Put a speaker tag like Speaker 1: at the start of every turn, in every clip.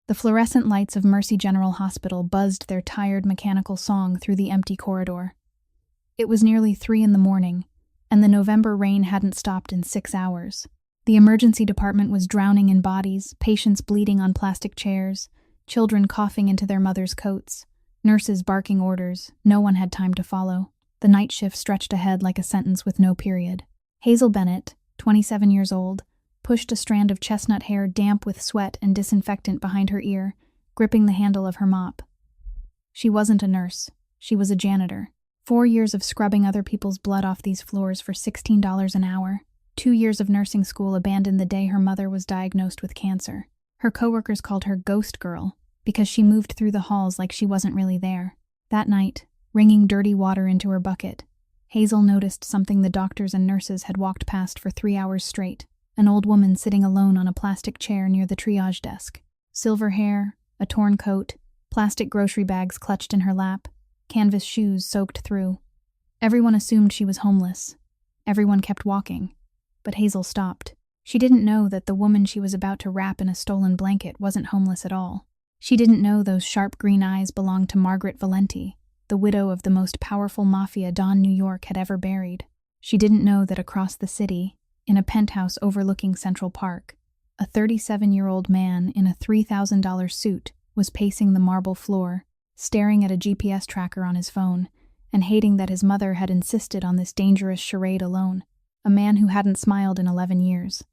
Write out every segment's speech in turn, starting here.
Speaker 1: The fluorescent lights of Mercy General Hospital buzzed their tired mechanical song through the empty corridor. It was nearly 3 in the morning, and the November rain hadn't stopped in 6 hours. The emergency department was drowning in bodies, patients bleeding on plastic chairs, children coughing into their mothers' coats, nurses barking orders. No one had time to follow. The night shift stretched ahead like a sentence with no period. Hazel Bennett, 27 years old, pushed a strand of chestnut hair damp with sweat and disinfectant behind her ear, gripping the handle of her mop. She wasn't a nurse. She was a janitor. 4 years of scrubbing other people's blood off these floors for $16 an hour. 2 years of nursing school abandoned the day her mother was diagnosed with cancer. Her coworkers called her Ghost Girl because she moved through the halls like she wasn't really there. That night, wringing dirty water into her bucket, Hazel noticed something the doctors and nurses had walked past for 3 hours straight. An old woman sitting alone on a plastic chair near the triage desk. Silver hair, a torn coat, plastic grocery bags clutched in her lap, canvas shoes soaked through. Everyone assumed she was homeless. Everyone kept walking. But Hazel stopped. She didn't know that the woman she was about to wrap in a stolen blanket wasn't homeless at all. She didn't know those sharp green eyes belonged to Margaret Valenti, the widow of the most powerful Mafia Don New York had ever buried. She didn't know that across the city, in a penthouse overlooking Central Park, a 37-year-old man in a $3,000 suit was pacing the marble floor, staring at a GPS tracker on his phone, and hating that his mother had insisted on this dangerous charade alone. A man who hadn't smiled in 11 years.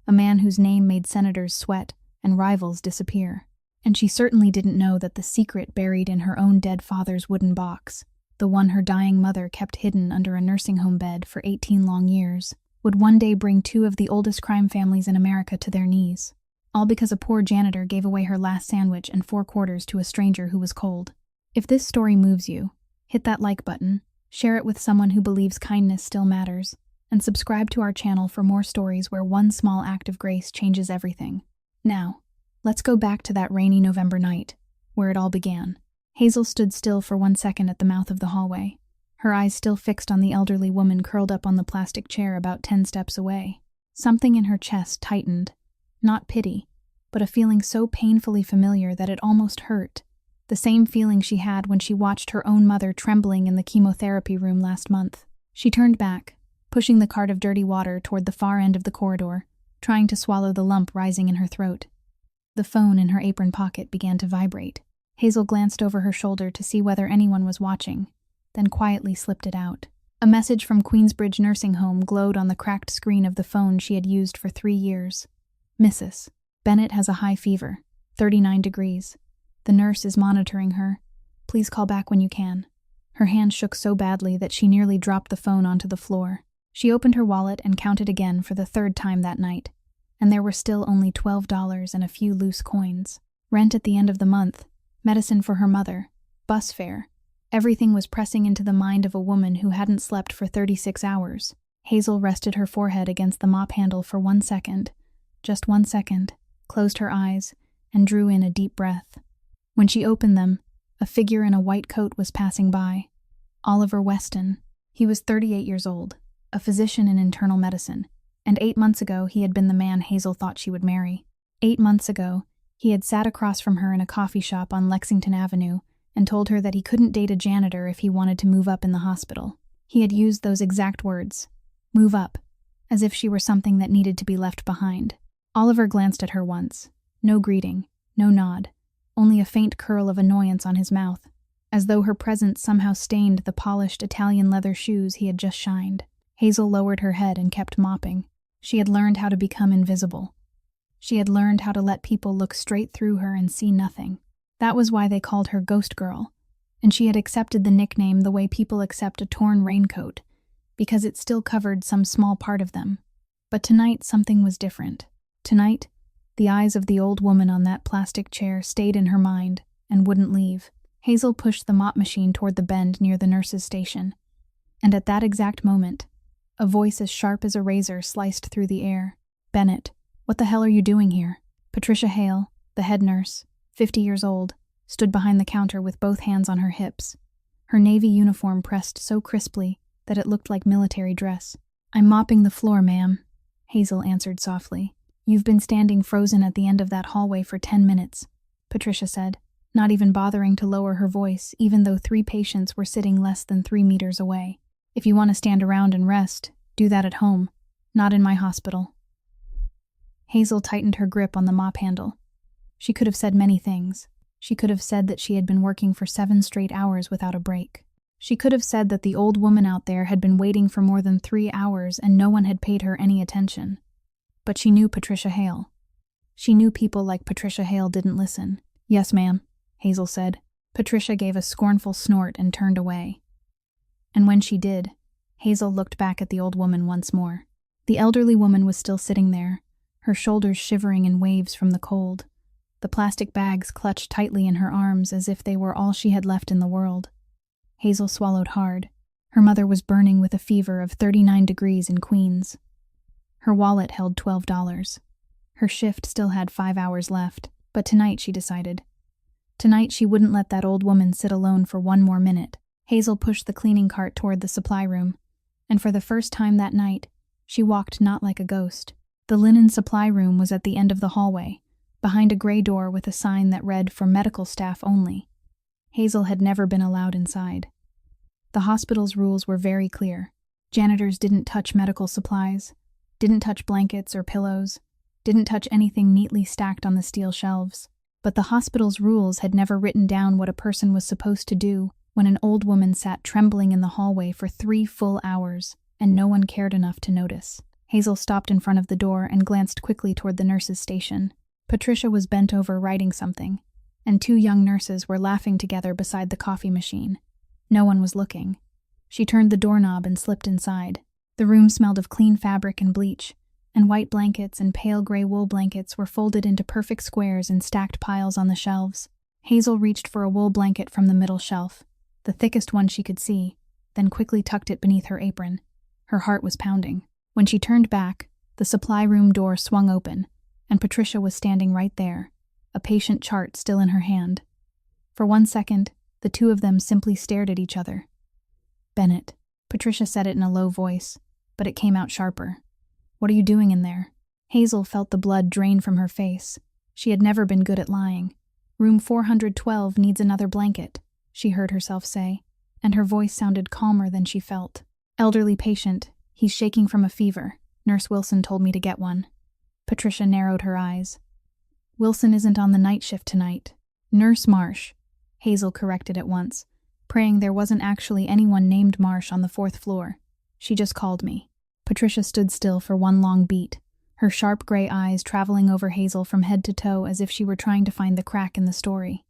Speaker 1: A man whose name made senators sweat and rivals disappear. And she certainly didn't know that the secret buried in her own dead father's wooden box, the one her dying mother kept hidden under a nursing home bed for 18 long years, would one day bring 2 of the oldest crime families in America to their knees. All because a poor janitor gave away her last sandwich and 4 quarters to a stranger who was cold. If this story moves you, hit that like button, share it with someone who believes kindness still matters, and subscribe to our channel for more stories where one small act of grace changes everything. Now, let's go back to that rainy November night, where it all began. Hazel stood still for 1 second at the mouth of the hallway, her eyes still fixed on the elderly woman curled up on the plastic chair about 10 steps away. Something in her chest tightened, not pity, but a feeling so painfully familiar that it almost hurt. The same feeling she had when she watched her own mother trembling in the chemotherapy room last month. She turned back, pushing the cart of dirty water toward the far end of the corridor, trying to swallow the lump rising in her throat. The phone in her apron pocket began to vibrate. Hazel glanced over her shoulder to see whether anyone was watching, then quietly slipped it out. A message from Queensbridge Nursing Home glowed on the cracked screen of the phone she had used for 3 years. Mrs. Bennett has a high fever, 39 degrees. The nurse is monitoring her. Please call back when you can. Her hand shook so badly that she nearly dropped the phone onto the floor. She opened her wallet and counted again for the 3rd time that night, and there were still only $12 and a few loose coins. Rent at the end of the month, medicine for her mother, bus fare. Everything was pressing into the mind of a woman who hadn't slept for 36 hours. Hazel rested her forehead against the mop handle for 1 second, just 1 second, closed her eyes, and drew in a deep breath. When she opened them, a figure in a white coat was passing by. Oliver Weston. He was 38 years old. A physician in internal medicine, and 8 months ago he had been the man Hazel thought she would marry. 8 months ago, he had sat across from her in a coffee shop on Lexington Avenue and told her that he couldn't date a janitor if he wanted to move up in the hospital. He had used those exact words, move up, as if she were something that needed to be left behind. Oliver glanced at her once. No greeting, no nod, only a faint curl of annoyance on his mouth, as though her presence somehow stained the polished Italian leather shoes he had just shined. Hazel lowered her head and kept mopping. She had learned how to become invisible. She had learned how to let people look straight through her and see nothing. That was why they called her Ghost Girl, and she had accepted the nickname the way people accept a torn raincoat, because it still covered some small part of them. But tonight something was different. Tonight, the eyes of the old woman on that plastic chair stayed in her mind and wouldn't leave. Hazel pushed the mop machine toward the bend near the nurse's station, and at that exact moment, a voice as sharp as a razor sliced through the air. Bennett, what the hell are you doing here? Patricia Hale, the head nurse, 50 years old, stood behind the counter with both hands on her hips. Her navy uniform pressed so crisply that it looked like military dress. I'm mopping the floor, ma'am, Hazel answered softly. You've been standing frozen at the end of that hallway for 10 minutes. Patricia said, not even bothering to lower her voice, even though 3 patients were sitting less than 3 meters away. If you want to stand around and rest, do that at home, not in my hospital. Hazel tightened her grip on the mop handle. She could have said many things. She could have said that she had been working for 7 straight hours without a break. She could have said that the old woman out there had been waiting for more than 3 hours and no one had paid her any attention. But she knew Patricia Hale. She knew people like Patricia Hale didn't listen. Yes, ma'am, Hazel said. Patricia gave a scornful snort and turned away. And when she did, Hazel looked back at the old woman once more. The elderly woman was still sitting there, her shoulders shivering in waves from the cold. The plastic bags clutched tightly in her arms as if they were all she had left in the world. Hazel swallowed hard. Her mother was burning with a fever of 39 degrees in Queens. Her wallet held $12. Her shift still had 5 hours left, but tonight, she decided. Tonight she wouldn't let that old woman sit alone for 1 more minute. Hazel pushed the cleaning cart toward the supply room, and for the first time that night, she walked not like a ghost. The linen supply room was at the end of the hallway, behind a gray door with a sign that read, "For medical staff only." Hazel had never been allowed inside. The hospital's rules were very clear. Janitors didn't touch medical supplies, didn't touch blankets or pillows, didn't touch anything neatly stacked on the steel shelves. But the hospital's rules had never written down what a person was supposed to do when an old woman sat trembling in the hallway for 3 full hours, and no one cared enough to notice. Hazel stopped in front of the door and glanced quickly toward the nurse's station. Patricia was bent over writing something, and 2 young nurses were laughing together beside the coffee machine. No one was looking. She turned the doorknob and slipped inside. The room smelled of clean fabric and bleach, and white blankets and pale gray wool blankets were folded into perfect squares in stacked piles on the shelves. Hazel reached for a wool blanket from the middle shelf, the thickest one she could see, then quickly tucked it beneath her apron. Her heart was pounding. When she turned back, the supply room door swung open, and Patricia was standing right there, a patient chart still in her hand. For 1 second, the 2 of them simply stared at each other. "Bennett," Patricia said it in a low voice, but it came out sharper. "What are you doing in there?" Hazel felt the blood drain from her face. She had never been good at lying. "Room 412 needs another blanket," she heard herself say, and her voice sounded calmer than she felt. "Elderly patient. He's shaking from a fever. Nurse Wilson told me to get one." Patricia narrowed her eyes. "Wilson isn't on the night shift tonight. Nurse Marsh," Hazel corrected at once, praying there wasn't actually anyone named Marsh on the 4th floor. "She just called me." Patricia stood still for 1 long beat, her sharp gray eyes traveling over Hazel from head to toe as if she were trying to find the crack in the story.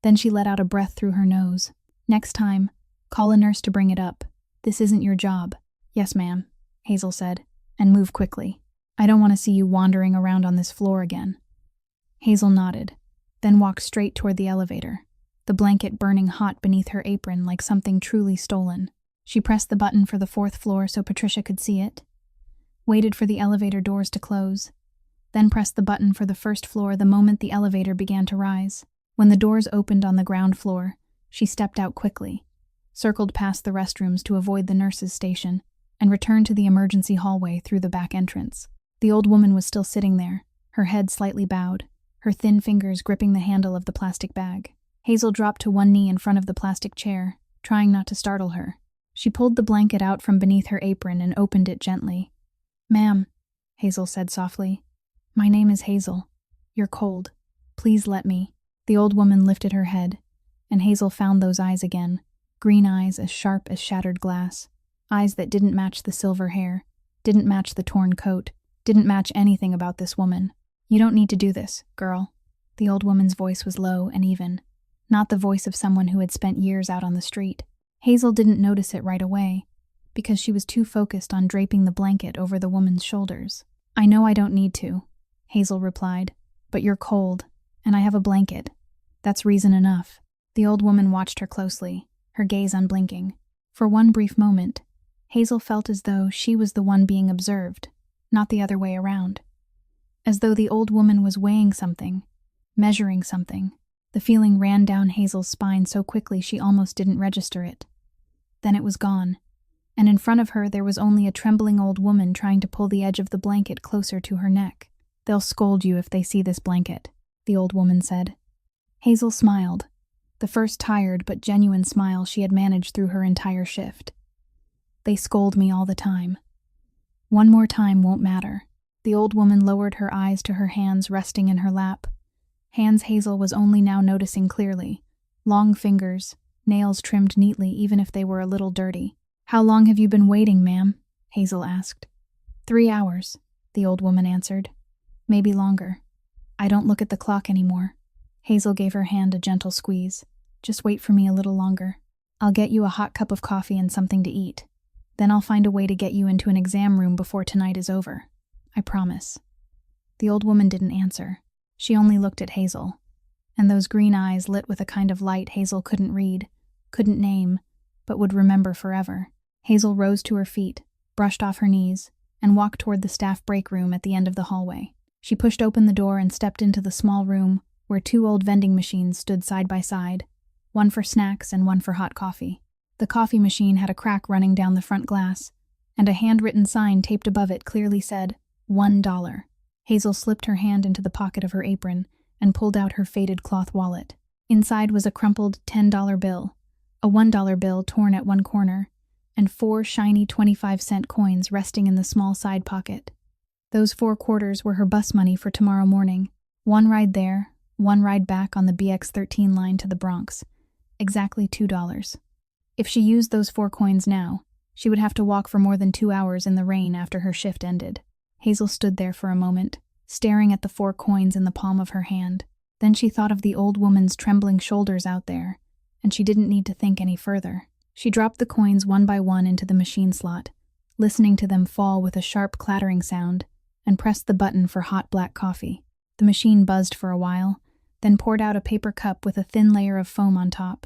Speaker 1: Then she let out a breath through her nose. "Next time, call a nurse to bring it up. This isn't your job." "Yes, ma'am," Hazel said, "and move quickly. I don't want to see you wandering around on this floor again." Hazel nodded, then walked straight toward the elevator, the blanket burning hot beneath her apron like something truly stolen. She pressed the button for the 4th floor so Patricia could see it, waited for the elevator doors to close, then pressed the button for the 1st floor the moment the elevator began to rise. When the doors opened on the ground floor, she stepped out quickly, circled past the restrooms to avoid the nurse's station, and returned to the emergency hallway through the back entrance. The old woman was still sitting there, her head slightly bowed, her thin fingers gripping the handle of the plastic bag. Hazel dropped to one knee in front of the plastic chair, trying not to startle her. She pulled the blanket out from beneath her apron and opened it gently. "Ma'am," Hazel said softly, "my name is Hazel. You're cold. Please let me." The old woman lifted her head, and Hazel found those eyes again, green eyes as sharp as shattered glass, eyes that didn't match the silver hair, didn't match the torn coat, didn't match anything about this woman. "You don't need to do this, girl." The old woman's voice was low and even, not the voice of someone who had spent years out on the street. Hazel didn't notice it right away, because she was too focused on draping the blanket over the woman's shoulders. "I know I don't need to," Hazel replied, "but you're cold, and I have a blanket. That's reason enough." The old woman watched her closely, her gaze unblinking. For 1 brief moment, Hazel felt as though she was the one being observed, not the other way around. As though the old woman was weighing something, measuring something. The feeling ran down Hazel's spine so quickly she almost didn't register it. Then it was gone, and in front of her there was only a trembling old woman trying to pull the edge of the blanket closer to her neck. "They'll scold you if they see this blanket," the old woman said. Hazel smiled, the first tired but genuine smile she had managed through her entire shift. They scold me all the time. One more time won't matter. The old woman lowered her eyes to her hands resting in her lap. Hands Hazel was only now noticing clearly. Long fingers, nails trimmed neatly even if they were a little dirty. "How long have you been waiting, ma'am?" Hazel asked. 3 hours, the old woman answered. "Maybe longer. I don't look at the clock anymore." Hazel gave her hand a gentle squeeze. "Just wait for me a little longer. I'll get you a hot cup of coffee and something to eat. Then I'll find a way to get you into an exam room before tonight is over. I promise." The old woman didn't answer. She only looked at Hazel. And those green eyes lit with a kind of light Hazel couldn't read, couldn't name, but would remember forever. Hazel rose to her feet, brushed off her knees, and walked toward the staff break room at the end of the hallway. She pushed open the door and stepped into the small room where 2 old vending machines stood side by side, one for snacks and one for hot coffee. The coffee machine had a crack running down the front glass, and a handwritten sign taped above it clearly said, $1. Hazel slipped her hand into the pocket of her apron and pulled out her faded cloth wallet. Inside was a crumpled $10 bill, a $1 bill torn at one corner, and 4 shiny 25-cent coins resting in the small side pocket. Those 4 quarters were her bus money for tomorrow morning. 1 ride there, 1 ride back on the BX13 line to the Bronx. Exactly $2. If she used those 4 coins now, she would have to walk for more than 2 hours in the rain after her shift ended. Hazel stood there for a moment, staring at the 4 coins in the palm of her hand. Then she thought of the old woman's trembling shoulders out there, and she didn't need to think any further. She dropped the coins one by one into the machine slot, listening to them fall with a sharp clattering sound, and pressed the button for hot black coffee. The machine buzzed for a while, then poured out a paper cup with a thin layer of foam on top.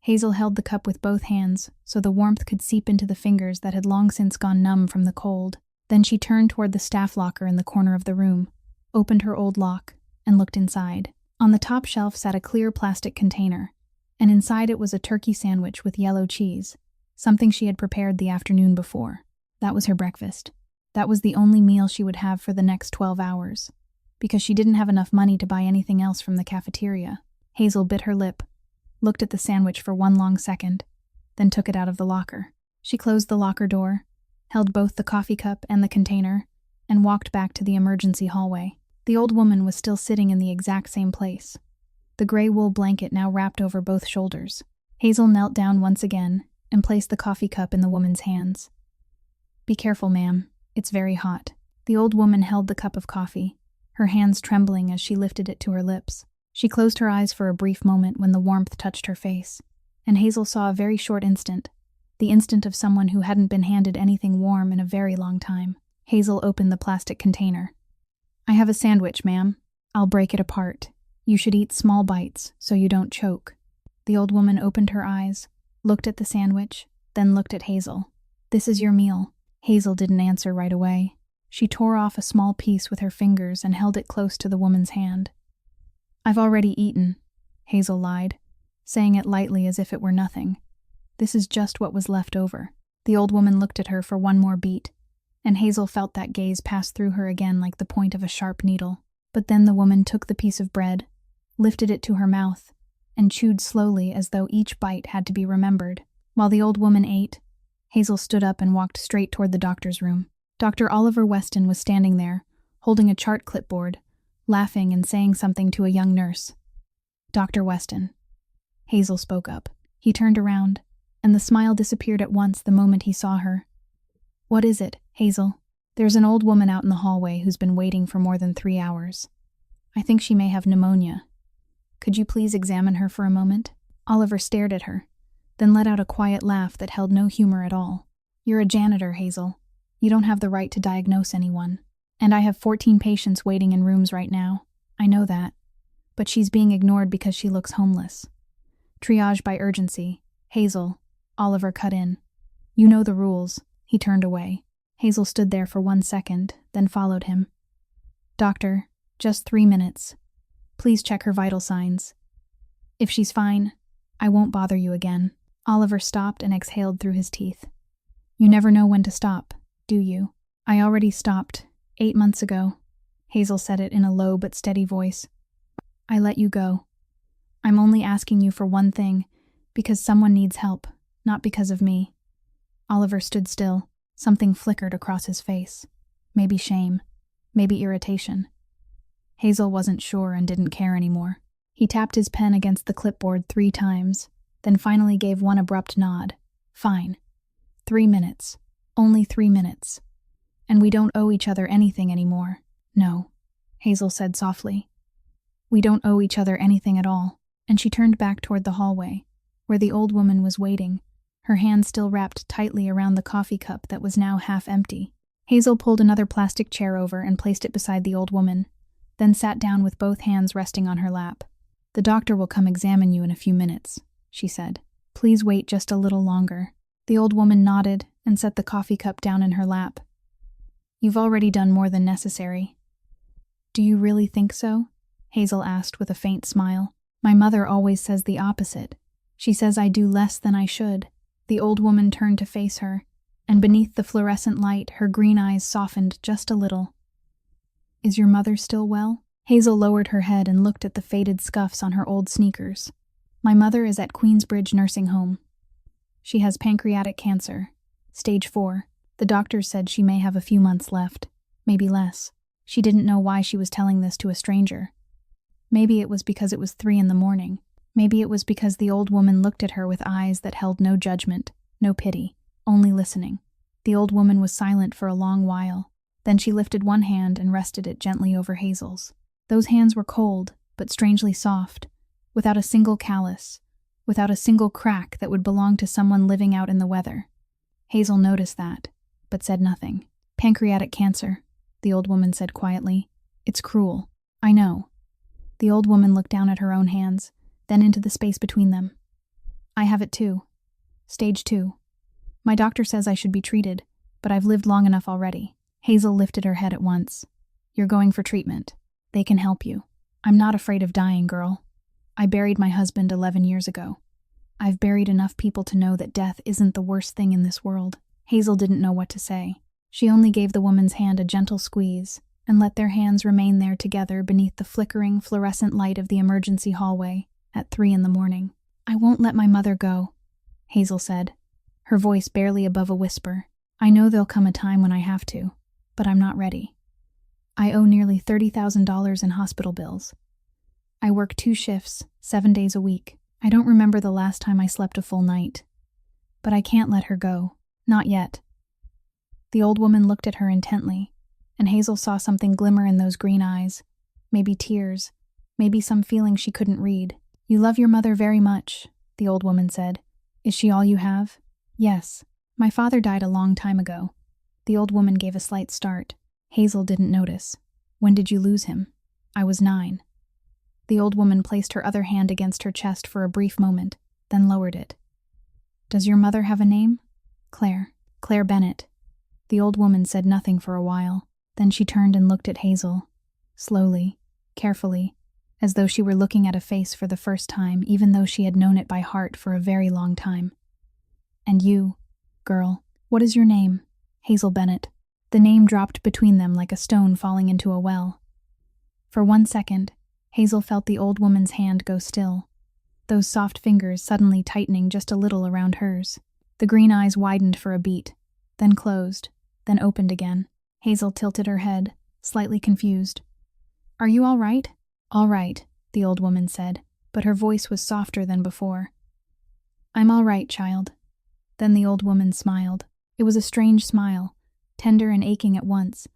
Speaker 1: Hazel held the cup with both hands so the warmth could seep into the fingers that had long since gone numb from the cold. Then she turned toward the staff locker in the corner of the room, opened her old lock, and looked inside. On the top shelf sat a clear plastic container, and inside it was a turkey sandwich with yellow cheese, something she had prepared the afternoon before. That was her breakfast. That was the only meal she would have for the next 12 hours, because she didn't have enough money to buy anything else from the cafeteria. Hazel bit her lip, looked at the sandwich for one long second, then took it out of the locker. She closed the locker door, held both the coffee cup and the container, and walked back to the emergency hallway. The old woman was still sitting in the exact same place, the gray wool blanket now wrapped over both shoulders. Hazel knelt down once again and placed the coffee cup in the woman's hands. "Be careful, ma'am. It's very hot." The old woman held the cup of coffee, her hands trembling as she lifted it to her lips. She closed her eyes for a brief moment when the warmth touched her face, and Hazel saw a very short instant, the instant of someone who hadn't been handed anything warm in a very long time. Hazel opened the plastic container. "I have a sandwich, ma'am. I'll break it apart. You should eat small bites so you don't choke." The old woman opened her eyes, looked at the sandwich, then looked at Hazel. "This is your meal." Hazel didn't answer right away. She tore off a small piece with her fingers and held it close to the woman's hand. "I've already eaten," Hazel lied, saying it lightly as if it were nothing. "This is just what was left over." The old woman looked at her for one more beat, and Hazel felt that gaze pass through her again like the point of a sharp needle. But then the woman took the piece of bread, lifted it to her mouth, and chewed slowly as though each bite had to be remembered. While the old woman ate, Hazel stood up and walked straight toward the doctor's room. Dr. Oliver Weston was standing there, holding a chart clipboard, laughing and saying something to a young nurse. "Dr. Weston." Hazel spoke up. He turned around, and the smile disappeared at once the moment he saw her. "What is it, Hazel?" "There's an old woman out in the hallway who's been waiting for more than 3 hours. I think she may have pneumonia. Could you please examine her for a moment?" Oliver stared at her, then let out a quiet laugh that held no humor at all. "You're a janitor, Hazel. You don't have the right to diagnose anyone. And I have 14 patients waiting in rooms right now. I know that. But she's being ignored because she looks homeless. Triage by urgency. Hazel." Oliver cut in. "You know the rules." He turned away. Hazel stood there for 1 second, then followed him. "Doctor, just 3 minutes. Please check her vital signs. If she's fine, I won't bother you again." Oliver stopped and exhaled through his teeth. "You never know when to stop, do you?" "I already stopped, 8 months ago." Hazel said it in a low but steady voice. "I let you go. I'm only asking you for one thing, because someone needs help, not because of me." Oliver stood still. Something flickered across his face. Maybe shame. Maybe irritation. Hazel wasn't sure and didn't care anymore. He tapped his pen against the clipboard 3 times, then finally gave one abrupt nod. "Fine. 3 minutes. Only 3 minutes. And we don't owe each other anything anymore." "No," Hazel said softly. "We don't owe each other anything at all." And she turned back toward the hallway, where the old woman was waiting, her hand still wrapped tightly around the coffee cup that was now half empty. Hazel pulled another plastic chair over and placed it beside the old woman, then sat down with both hands resting on her lap. "The doctor will come examine you in a few minutes," she said. "Please wait just a little longer." The old woman nodded and set the coffee cup down in her lap. "You've already done more than necessary." "Do you really think so?" Hazel asked with a faint smile. "My mother always says the opposite. She says I do less than I should." The old woman turned to face her, and beneath the fluorescent light, her green eyes softened just a little. "Is your mother still well?" Hazel lowered her head and looked at the faded scuffs on her old sneakers. "My mother is at Queensbridge Nursing Home. She has pancreatic cancer, stage 4. The doctors said she may have a few months left, maybe less." She didn't know why she was telling this to a stranger. Maybe it was because it was 3 in the morning. Maybe it was because the old woman looked at her with eyes that held no judgment, no pity, only listening. The old woman was silent for a long while. Then she lifted one hand and rested it gently over Hazel's. Those hands were cold, but strangely soft, without a single callus, without a single crack that would belong to someone living out in the weather. Hazel noticed that, but said nothing. "Pancreatic cancer," the old woman said quietly. "It's cruel. I know." The old woman looked down at her own hands, then into the space between them. "I have it too. Stage 2. My doctor says I should be treated, but I've lived long enough already." Hazel lifted her head at once. "You're going for treatment. They can help you. I'm not afraid of dying, girl. I buried my husband 11 years ago. I've buried enough people to know that death isn't the worst thing in this world." Hazel didn't know what to say. She only gave the woman's hand a gentle squeeze and let their hands remain there together beneath the flickering, fluorescent light of the emergency hallway at 3 in the morning. "I won't let my mother go," Hazel said, her voice barely above a whisper. "I know there'll come a time when I have to, but I'm not ready. I owe nearly $30,000 in hospital bills. I work 2 shifts, 7 days a week. I don't remember the last time I slept a full night. But I can't let her go. Not yet." The old woman looked at her intently, and Hazel saw something glimmer in those green eyes. Maybe tears, maybe some feeling she couldn't read. "You love your mother very much," the old woman said. "Is she all you have?" "Yes. My father died a long time ago." The old woman gave a slight start. Hazel didn't notice. "When did you lose him?" "I was 9. The old woman placed her other hand against her chest for a brief moment, then lowered it. "Does your mother have a name?" "Claire. Claire Bennett." The old woman said nothing for a while. Then she turned and looked at Hazel, slowly, carefully, as though she were looking at a face for the first time, even though she had known it by heart for a very long time. "And you, girl, what is your name?" "Hazel Bennett." The name dropped between them like a stone falling into a well. For 1 second, Hazel felt the old woman's hand go still, those soft fingers suddenly tightening just a little around hers. The green eyes widened for a beat, then closed, then opened again. Hazel tilted her head, slightly confused. "Are you all right?" "All right," the old woman said, but her voice was softer than before. "I'm all right, child." Then the old woman smiled. It was a strange smile, tender and aching at once,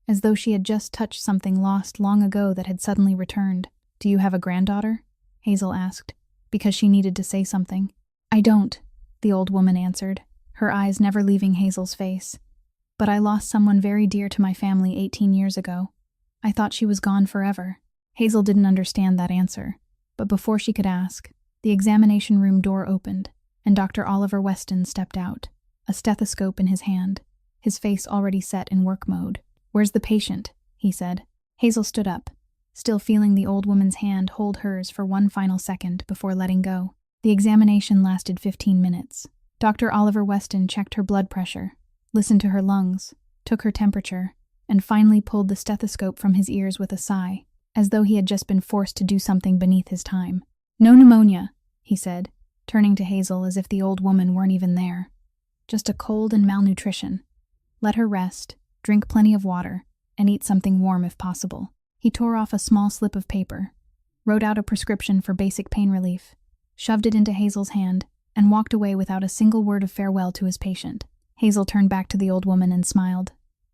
Speaker 1: as though she had just touched something lost long ago that had suddenly returned. "Do you have a granddaughter?" Hazel asked, because she needed to say something. "I don't," the old woman answered, her eyes never leaving Hazel's face. "But I lost someone very dear to my family 18 years ago. I thought she was gone forever." Hazel didn't understand that answer, but before she could ask, the examination room door opened, and Dr. Oliver Weston stepped out, a stethoscope in his hand, his face already set in work mode. "Where's the patient?" he said. Hazel stood up, still feeling the old woman's hand hold hers for one final second before letting go. The examination lasted 15 minutes. Dr. Oliver Weston checked her blood pressure, listened to her lungs, took her temperature, and finally pulled the stethoscope from his ears with a sigh, as though he had just been forced to do something beneath his time. No pneumonia, he said, turning to Hazel as if the old woman weren't even there. Just a cold and malnutrition. Let her rest, drink plenty of water, and eat something warm if possible. He tore off a small slip of paper, wrote out a prescription for basic pain relief, shoved it into Hazel's hand, and walked away without a single word of farewell to his patient. Hazel turned back to the old woman and smiled.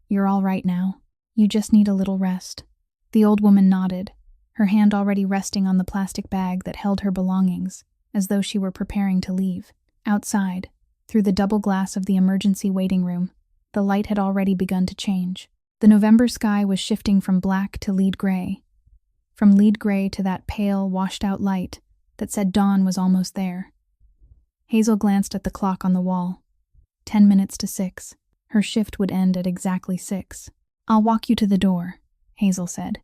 Speaker 1: You're all right now. You just need a little rest. The old woman nodded, her hand already resting on the plastic bag that held her belongings, as though she were preparing to leave. Outside, through the double glass of the emergency waiting room, the light had already begun to change. The November sky was shifting from black to lead gray, from lead gray to that pale, washed-out light that said dawn was almost there. Hazel glanced at the clock on the wall. 10 minutes to 6. Her shift would end at exactly 6. I'll walk you to the door, Hazel said.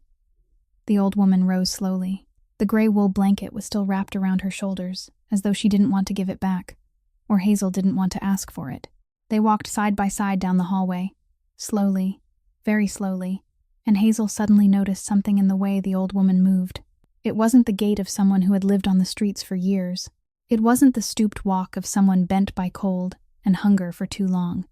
Speaker 1: The old woman rose slowly. The gray wool blanket was still wrapped around her shoulders, as though she didn't want to give it back, or Hazel didn't want to ask for it. They walked side by side down the hallway, slowly, very slowly, and Hazel suddenly noticed something in the way the old woman moved. It wasn't the gait of someone who had lived on the streets for years. It wasn't the stooped walk of someone bent by cold and hunger for too long.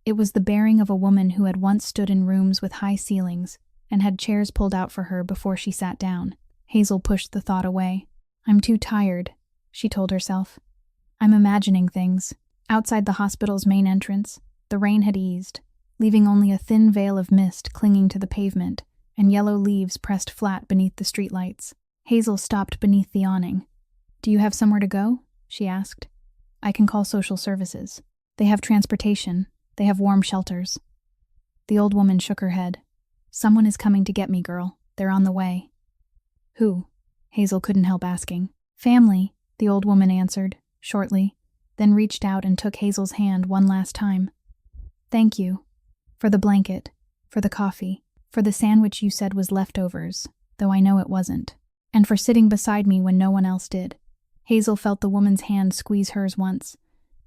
Speaker 1: It was the bearing of a woman who had once stood in rooms with high ceilings and had chairs pulled out for her before she sat down. Hazel pushed the thought away. I'm too tired, she told herself. I'm imagining things. Outside the hospital's main entrance, the rain had eased, leaving only a thin veil of mist clinging to the pavement and yellow leaves pressed flat beneath the streetlights. Hazel stopped beneath the awning. Do you have somewhere to go? She asked. I can call social services. They have transportation. They have warm shelters. The old woman shook her head. Someone is coming to get me, girl. They're on the way. Who? Hazel couldn't help asking. Family, the old woman answered, shortly, then reached out and took Hazel's hand one last time. Thank you. For the blanket, for the coffee, for the sandwich you said was leftovers, though I know it wasn't, and for sitting beside me when no one else did. Hazel felt the woman's hand squeeze hers once,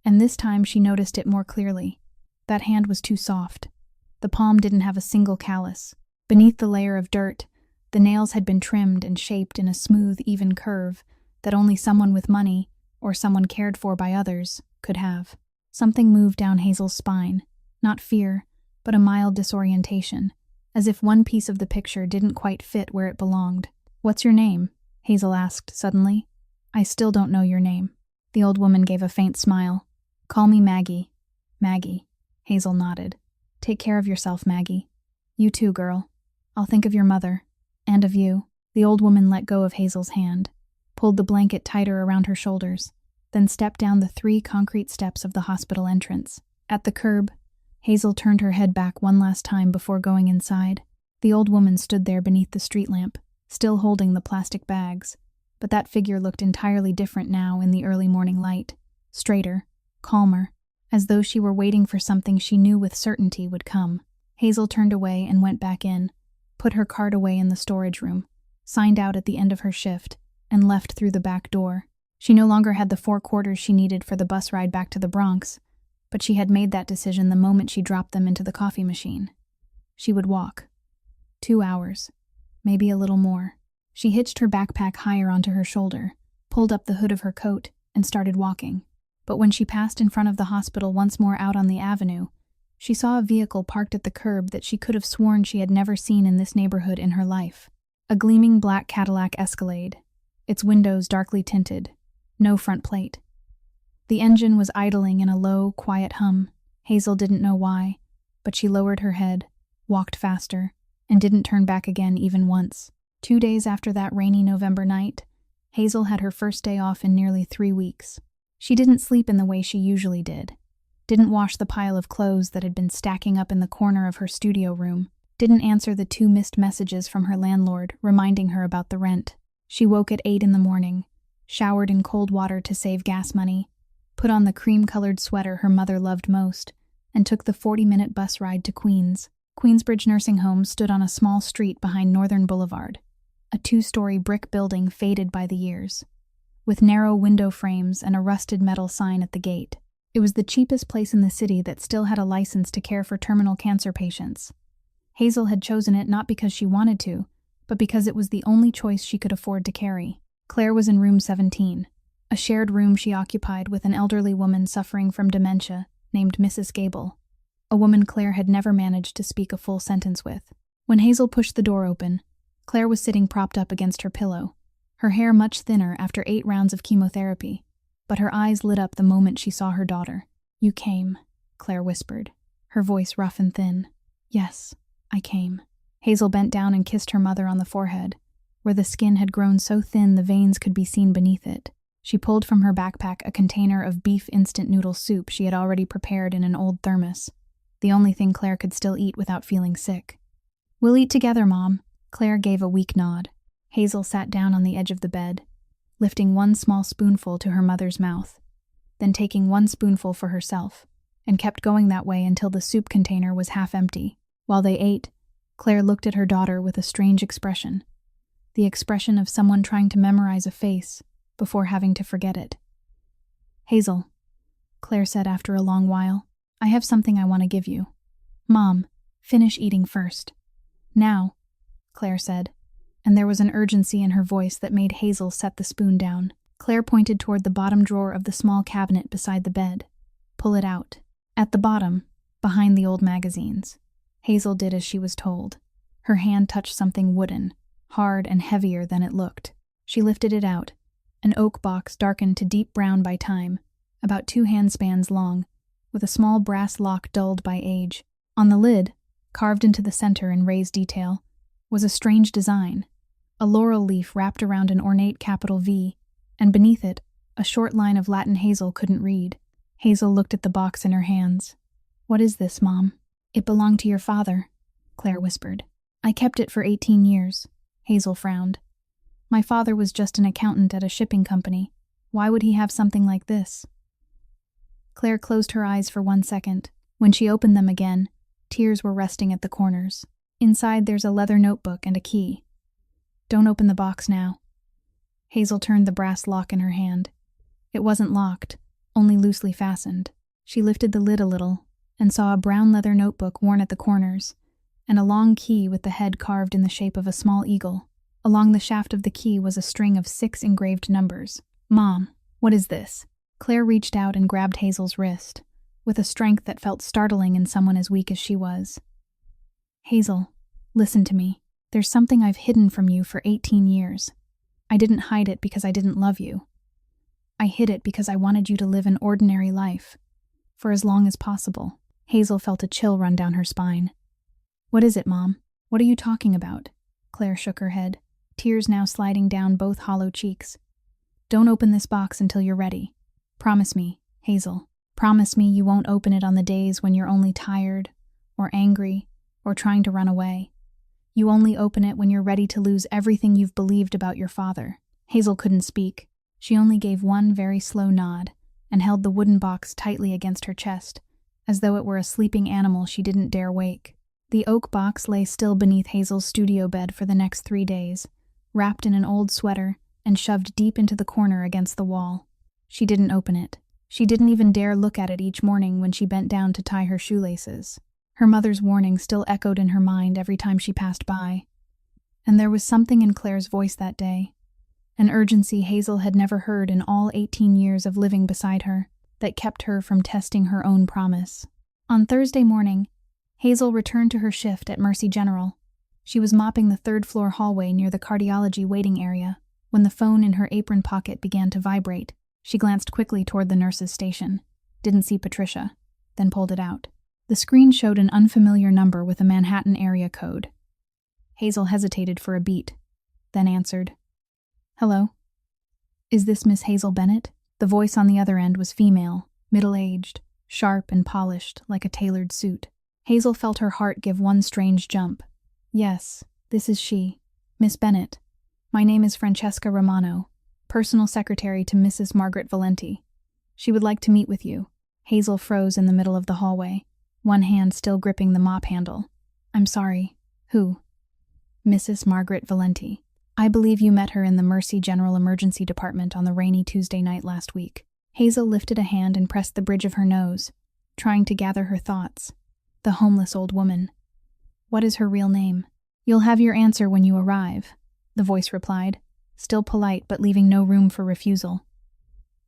Speaker 1: and this time she noticed it more clearly. That hand was too soft. The palm didn't have a single callus. Beneath the layer of dirt, the nails had been trimmed and shaped in a smooth, even curve that only someone with money, or someone cared for by others, could have. Something moved down Hazel's spine, not fear, but a mild disorientation, as if one piece of the picture didn't quite fit where it belonged. What's your name? Hazel asked suddenly. I still don't know your name. The old woman gave a faint smile. Call me Maggie. Maggie. Hazel nodded. Take care of yourself, Maggie. You too, girl. I'll think of your mother. And of you. The old woman let go of Hazel's hand, pulled the blanket tighter around her shoulders, then stepped down the 3 concrete steps of the hospital entrance. At the curb, Hazel turned her head back one last time before going inside. The old woman stood there beneath the street lamp, still holding the plastic bags, but that figure looked entirely different now in the early morning light. Straighter, calmer, as though she were waiting for something she knew with certainty would come. Hazel turned away and went back in, put her card away in the storage room, signed out at the end of her shift, and left through the back door. She no longer had the 4 quarters she needed for the bus ride back to the Bronx, but she had made that decision the moment she dropped them into the coffee machine. She would walk. 2 hours, maybe a little more. She hitched her backpack higher onto her shoulder, pulled up the hood of her coat, and started walking. But when she passed in front of the hospital once more out on the avenue, she saw a vehicle parked at the curb that she could have sworn she had never seen in this neighborhood in her life. A gleaming black Cadillac Escalade, its windows darkly tinted, no front plate. The engine was idling in a low, quiet hum. Hazel didn't know why, but she lowered her head, walked faster, and didn't turn back again even once. 2 days after that rainy November night, Hazel had her first day off in nearly 3 weeks. She didn't sleep in the way she usually did, didn't wash the pile of clothes that had been stacking up in the corner of her studio room, didn't answer the 2 missed messages from her landlord reminding her about the rent. She woke at 8 in the morning, showered in cold water to save gas money, put on the cream-colored sweater her mother loved most, and took the 40-minute bus ride to Queens. Queensbridge Nursing Home stood on a small street behind Northern Boulevard, a 2-story brick building faded by the years, with narrow window frames and a rusted metal sign at the gate. It was the cheapest place in the city that still had a license to care for terminal cancer patients. Hazel had chosen it not because she wanted to, but because it was the only choice she could afford to carry. Claire was in room 17, a shared room she occupied with an elderly woman suffering from dementia named Mrs. Gable, a woman Claire had never managed to speak a full sentence with. When Hazel pushed the door open, Claire was sitting propped up against her pillow, her hair much thinner after 8 rounds of chemotherapy, but her eyes lit up the moment she saw her daughter. "You came," Claire whispered, her voice rough and thin. "Yes, I came." Hazel bent down and kissed her mother on the forehead, where the skin had grown so thin the veins could be seen beneath it. She pulled from her backpack a container of beef instant noodle soup she had already prepared in an old thermos, the only thing Claire could still eat without feeling sick. "We'll eat together, Mom." Claire gave a weak nod. Hazel sat down on the edge of the bed, lifting one small spoonful to her mother's mouth, then taking one spoonful for herself, and kept going that way until the soup container was half empty. While they ate, Claire looked at her daughter with a strange expression, the expression of someone trying to memorize a face before having to forget it. "Hazel," Claire said after a long while, "I have something I want to give you." "Mom, finish eating first." "Now," Claire said, and there was an urgency in her voice that made Hazel set the spoon down. Claire pointed toward the bottom drawer of the small cabinet beside the bed. "Pull it out." At the bottom, behind the old magazines, Hazel did as she was told. Her hand touched something wooden, hard and heavier than it looked. She lifted it out, an oak box darkened to deep brown by time, about 2 handspans long, with a small brass lock dulled by age. On the lid, carved into the center in raised detail, was a strange design, a laurel leaf wrapped around an ornate capital V, and beneath it, a short line of Latin Hazel couldn't read. Hazel looked at the box in her hands. "What is this, Mom?" "It belonged to your father," Claire whispered. "I kept it for 18 years. Hazel frowned. "My father was just an accountant at a shipping company. Why would he have something like this?" Claire closed her eyes for 1 second. When she opened them again, tears were resting at the corners. "Inside there's a leather notebook and a key. Don't open the box now." Hazel turned the brass lock in her hand. It wasn't locked, only loosely fastened. She lifted the lid a little and saw a brown leather notebook worn at the corners, and a long key with the head carved in the shape of a small eagle. Along the shaft of the key was a string of 6 engraved numbers. "Mom, what is this?" Claire reached out and grabbed Hazel's wrist, with a strength that felt startling in someone as weak as she was. "Hazel, listen to me. There's something I've hidden from you for 18 years. I didn't hide it because I didn't love you. I hid it because I wanted you to live an ordinary life, for as long as possible." Hazel felt a chill run down her spine. "What is it, Mom? What are you talking about?" Claire shook her head, tears now sliding down both hollow cheeks. "Don't open this box until you're ready. Promise me, Hazel. Promise me you won't open it on the days when you're only tired, or angry, or trying to run away. You only open it when you're ready to lose everything you've believed about your father." Hazel couldn't speak. She only gave one very slow nod and held the wooden box tightly against her chest, as though it were a sleeping animal she didn't dare wake. The oak box lay still beneath Hazel's studio bed for the next 3 days, wrapped in an old sweater and shoved deep into the corner against the wall. She didn't open it. She didn't even dare look at it each morning when she bent down to tie her shoelaces. Her mother's warning still echoed in her mind every time she passed by. And there was something in Claire's voice that day, an urgency Hazel had never heard in all 18 years of living beside her, that kept her from testing her own promise. On Thursday morning, Hazel returned to her shift at Mercy General. She was mopping the 3rd-floor hallway near the cardiology waiting area when the phone in her apron pocket began to vibrate. She glanced quickly toward the nurse's station, didn't see Patricia, then pulled it out. The screen showed an unfamiliar number with a Manhattan area code. Hazel hesitated for a beat, then answered. "Hello? Is this Miss Hazel Bennett?" The voice on the other end was female, middle-aged, sharp and polished like a tailored suit. Hazel felt her heart give one strange jump. "Yes, this is she. Miss Bennett. My name is Francesca Romano, personal secretary to Mrs. Margaret Valenti. She would like to meet with you." Hazel froze in the middle of the hallway, one hand still gripping the mop handle. "I'm sorry. Who?" "Mrs. Margaret Valenti. I believe you met her in the Mercy General Emergency Department on the rainy Tuesday night last week." Hazel lifted a hand and pressed the bridge of her nose, trying to gather her thoughts. The homeless old woman. "What is her real name?" "You'll have your answer when you arrive," the voice replied, still polite but leaving no room for refusal.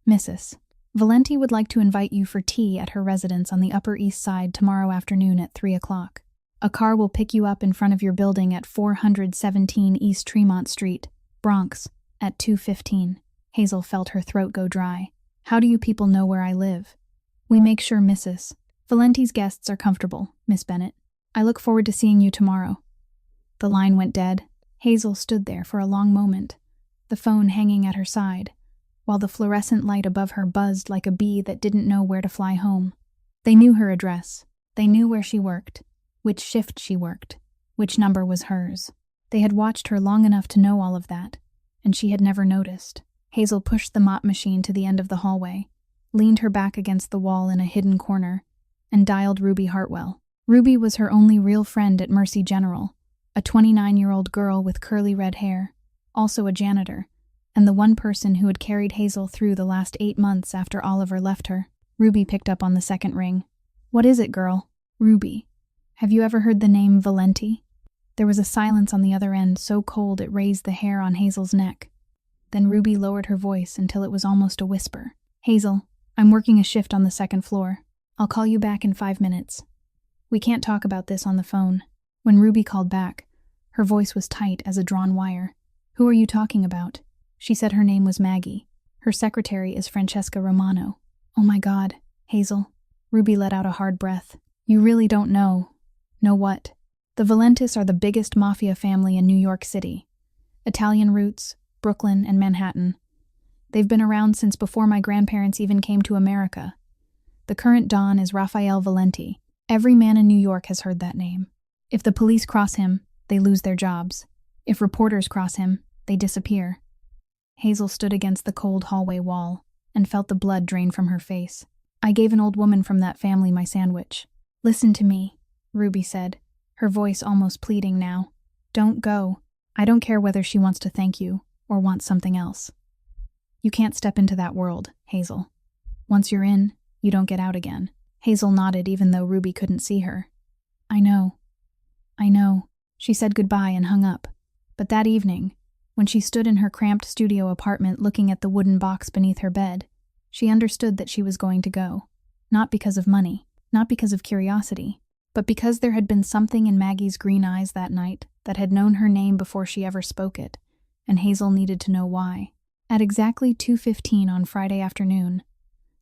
Speaker 1: Mrs. Valenti would like to invite you for tea at her residence on the Upper East Side tomorrow afternoon at 3 o'clock. A car will pick you up in front of your building at 417 East Tremont Street, Bronx, at 2:15. Hazel felt her throat go dry. How do you people know where I live? We make sure Mrs. Valenti's guests are comfortable, Miss Bennett. I look forward to seeing you tomorrow. The line went dead. Hazel stood there for a long moment, the phone hanging at her side, while the fluorescent light above her buzzed like a bee that didn't know where to fly home. They knew her address. They knew where she worked, which shift she worked, which number was hers. They had watched her long enough to know all of that, and she had never noticed. Hazel pushed the mop machine to the end of the hallway, leaned her back against the wall in a hidden corner, and dialed Ruby Hartwell. Ruby was her only real friend at Mercy General, a 29-year-old girl with curly red hair, also a janitor, and the one person who had carried Hazel through the last 8 months after Oliver left her. Ruby picked up on the second ring. What is it, girl? Ruby. Have you ever heard the name Valenti? There was a silence on the other end so cold it raised the hair on Hazel's neck. Then Ruby lowered her voice until it was almost a whisper. Hazel, I'm working a shift on the second floor. I'll call you back in 5 minutes. We can't talk about this on the phone. When Ruby called back, her voice was tight as a drawn wire. Who are you talking about? She said her name was Maggie. Her secretary is Francesca Romano. Oh my God, Hazel. Ruby let out a hard breath. You really don't know. Know what? The Valentis are the biggest mafia family in New York City. Italian roots, Brooklyn, and Manhattan. They've been around since before my grandparents even came to America. The current Don is Raphael Valenti. Every man in New York has heard that name. If the police cross him, they lose their jobs. If reporters cross him, they disappear. Hazel stood against the cold hallway wall and felt the blood drain from her face. I gave an old woman from that family my sandwich. Listen to me, Ruby said, her voice almost pleading now. Don't go. I don't care whether she wants to thank you or wants something else. You can't step into that world, Hazel. Once you're in, you don't get out again. Hazel nodded even though Ruby couldn't see her. I know. She said goodbye and hung up. But that evening, when she stood in her cramped studio apartment looking at the wooden box beneath her bed, she understood that she was going to go. Not because of money, not because of curiosity, but because there had been something in Maggie's green eyes that night that had known her name before she ever spoke it, and Hazel needed to know why. At exactly 2:15 on Friday afternoon,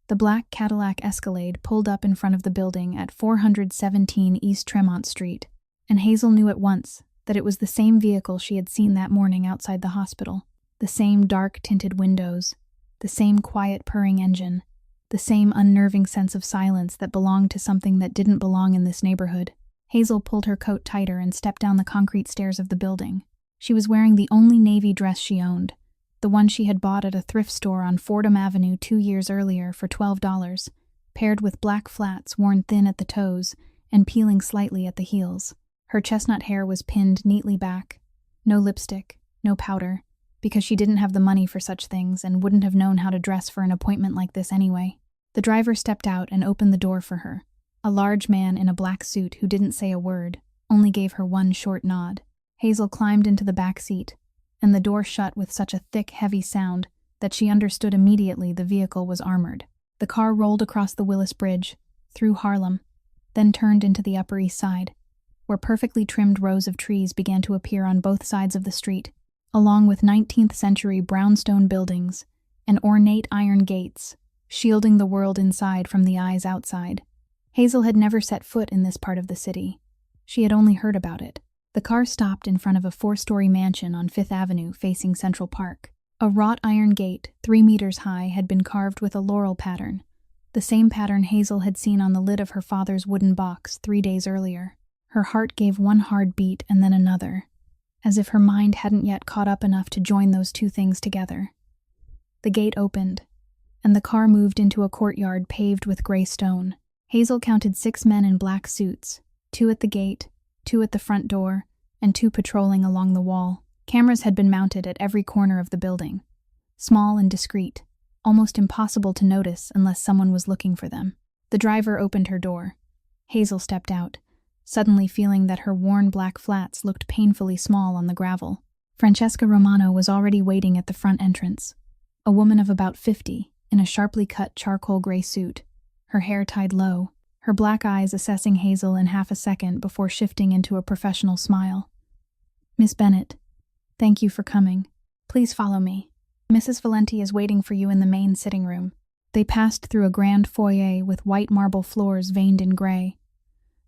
Speaker 1: the black Cadillac Escalade pulled up in front of the building at 417 East Tremont Street, and Hazel knew at once that it was the same vehicle she had seen that morning outside the hospital. The same dark-tinted windows, the same quiet purring engine, the same unnerving sense of silence that belonged to something that didn't belong in this neighborhood. Hazel pulled her coat tighter and stepped down the concrete stairs of the building. She was wearing the only navy dress she owned, the one she had bought at a thrift store on Fordham Avenue 2 years earlier for $12, paired with black flats worn thin at the toes and peeling slightly at the heels. Her chestnut hair was pinned neatly back. No lipstick, no powder, because she didn't have the money for such things and wouldn't have known how to dress for an appointment like this anyway. The driver stepped out and opened the door for her, a large man in a black suit who didn't say a word, only gave her one short nod. Hazel climbed into the back seat, and the door shut with such a thick, heavy sound that she understood immediately the vehicle was armored. The car rolled across the Willis Bridge, through Harlem, then turned into the Upper East Side, where perfectly trimmed rows of trees began to appear on both sides of the street, along with 19th-century brownstone buildings and ornate iron gates, shielding the world inside from the eyes outside. Hazel had never set foot in this part of the city. She had only heard about it. The car stopped in front of a 4-story mansion on 5th Avenue facing Central Park. A wrought iron gate, 3 meters high, had been carved with a laurel pattern, the same pattern Hazel had seen on the lid of her father's wooden box 3 days earlier. Her heart gave one hard beat and then another, as if her mind hadn't yet caught up enough to join those two things together. The gate opened, and the car moved into a courtyard paved with gray stone. Hazel counted 6 men in black suits, 2 at the gate, 2 at the front door, and 2 patrolling along the wall. Cameras had been mounted at every corner of the building, small and discreet, almost impossible to notice unless someone was looking for them. The driver opened her door. Hazel stepped out, suddenly feeling that her worn black flats looked painfully small on the gravel. Francesca Romano was already waiting at the front entrance, a woman of about 50, in a sharply cut charcoal gray suit, her hair tied low, her black eyes assessing Hazel in half a second before shifting into a professional smile. "Miss Bennett, thank you for coming. Please follow me. Mrs. Valenti is waiting for you in the main sitting room." They passed through a grand foyer with white marble floors veined in gray,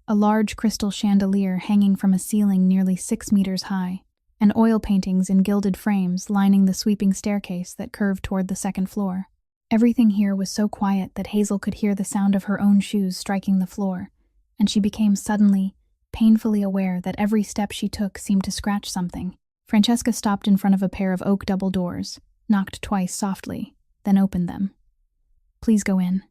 Speaker 1: a large crystal chandelier hanging from a ceiling nearly 6 meters high, and oil paintings in gilded frames lining the sweeping staircase that curved toward the second floor. Everything here was so quiet that Hazel could hear the sound of her own shoes striking the floor, and she became suddenly, painfully aware that every step she took seemed to scratch something. Francesca stopped in front of a pair of oak double doors, knocked twice softly, then opened them. "Please go in."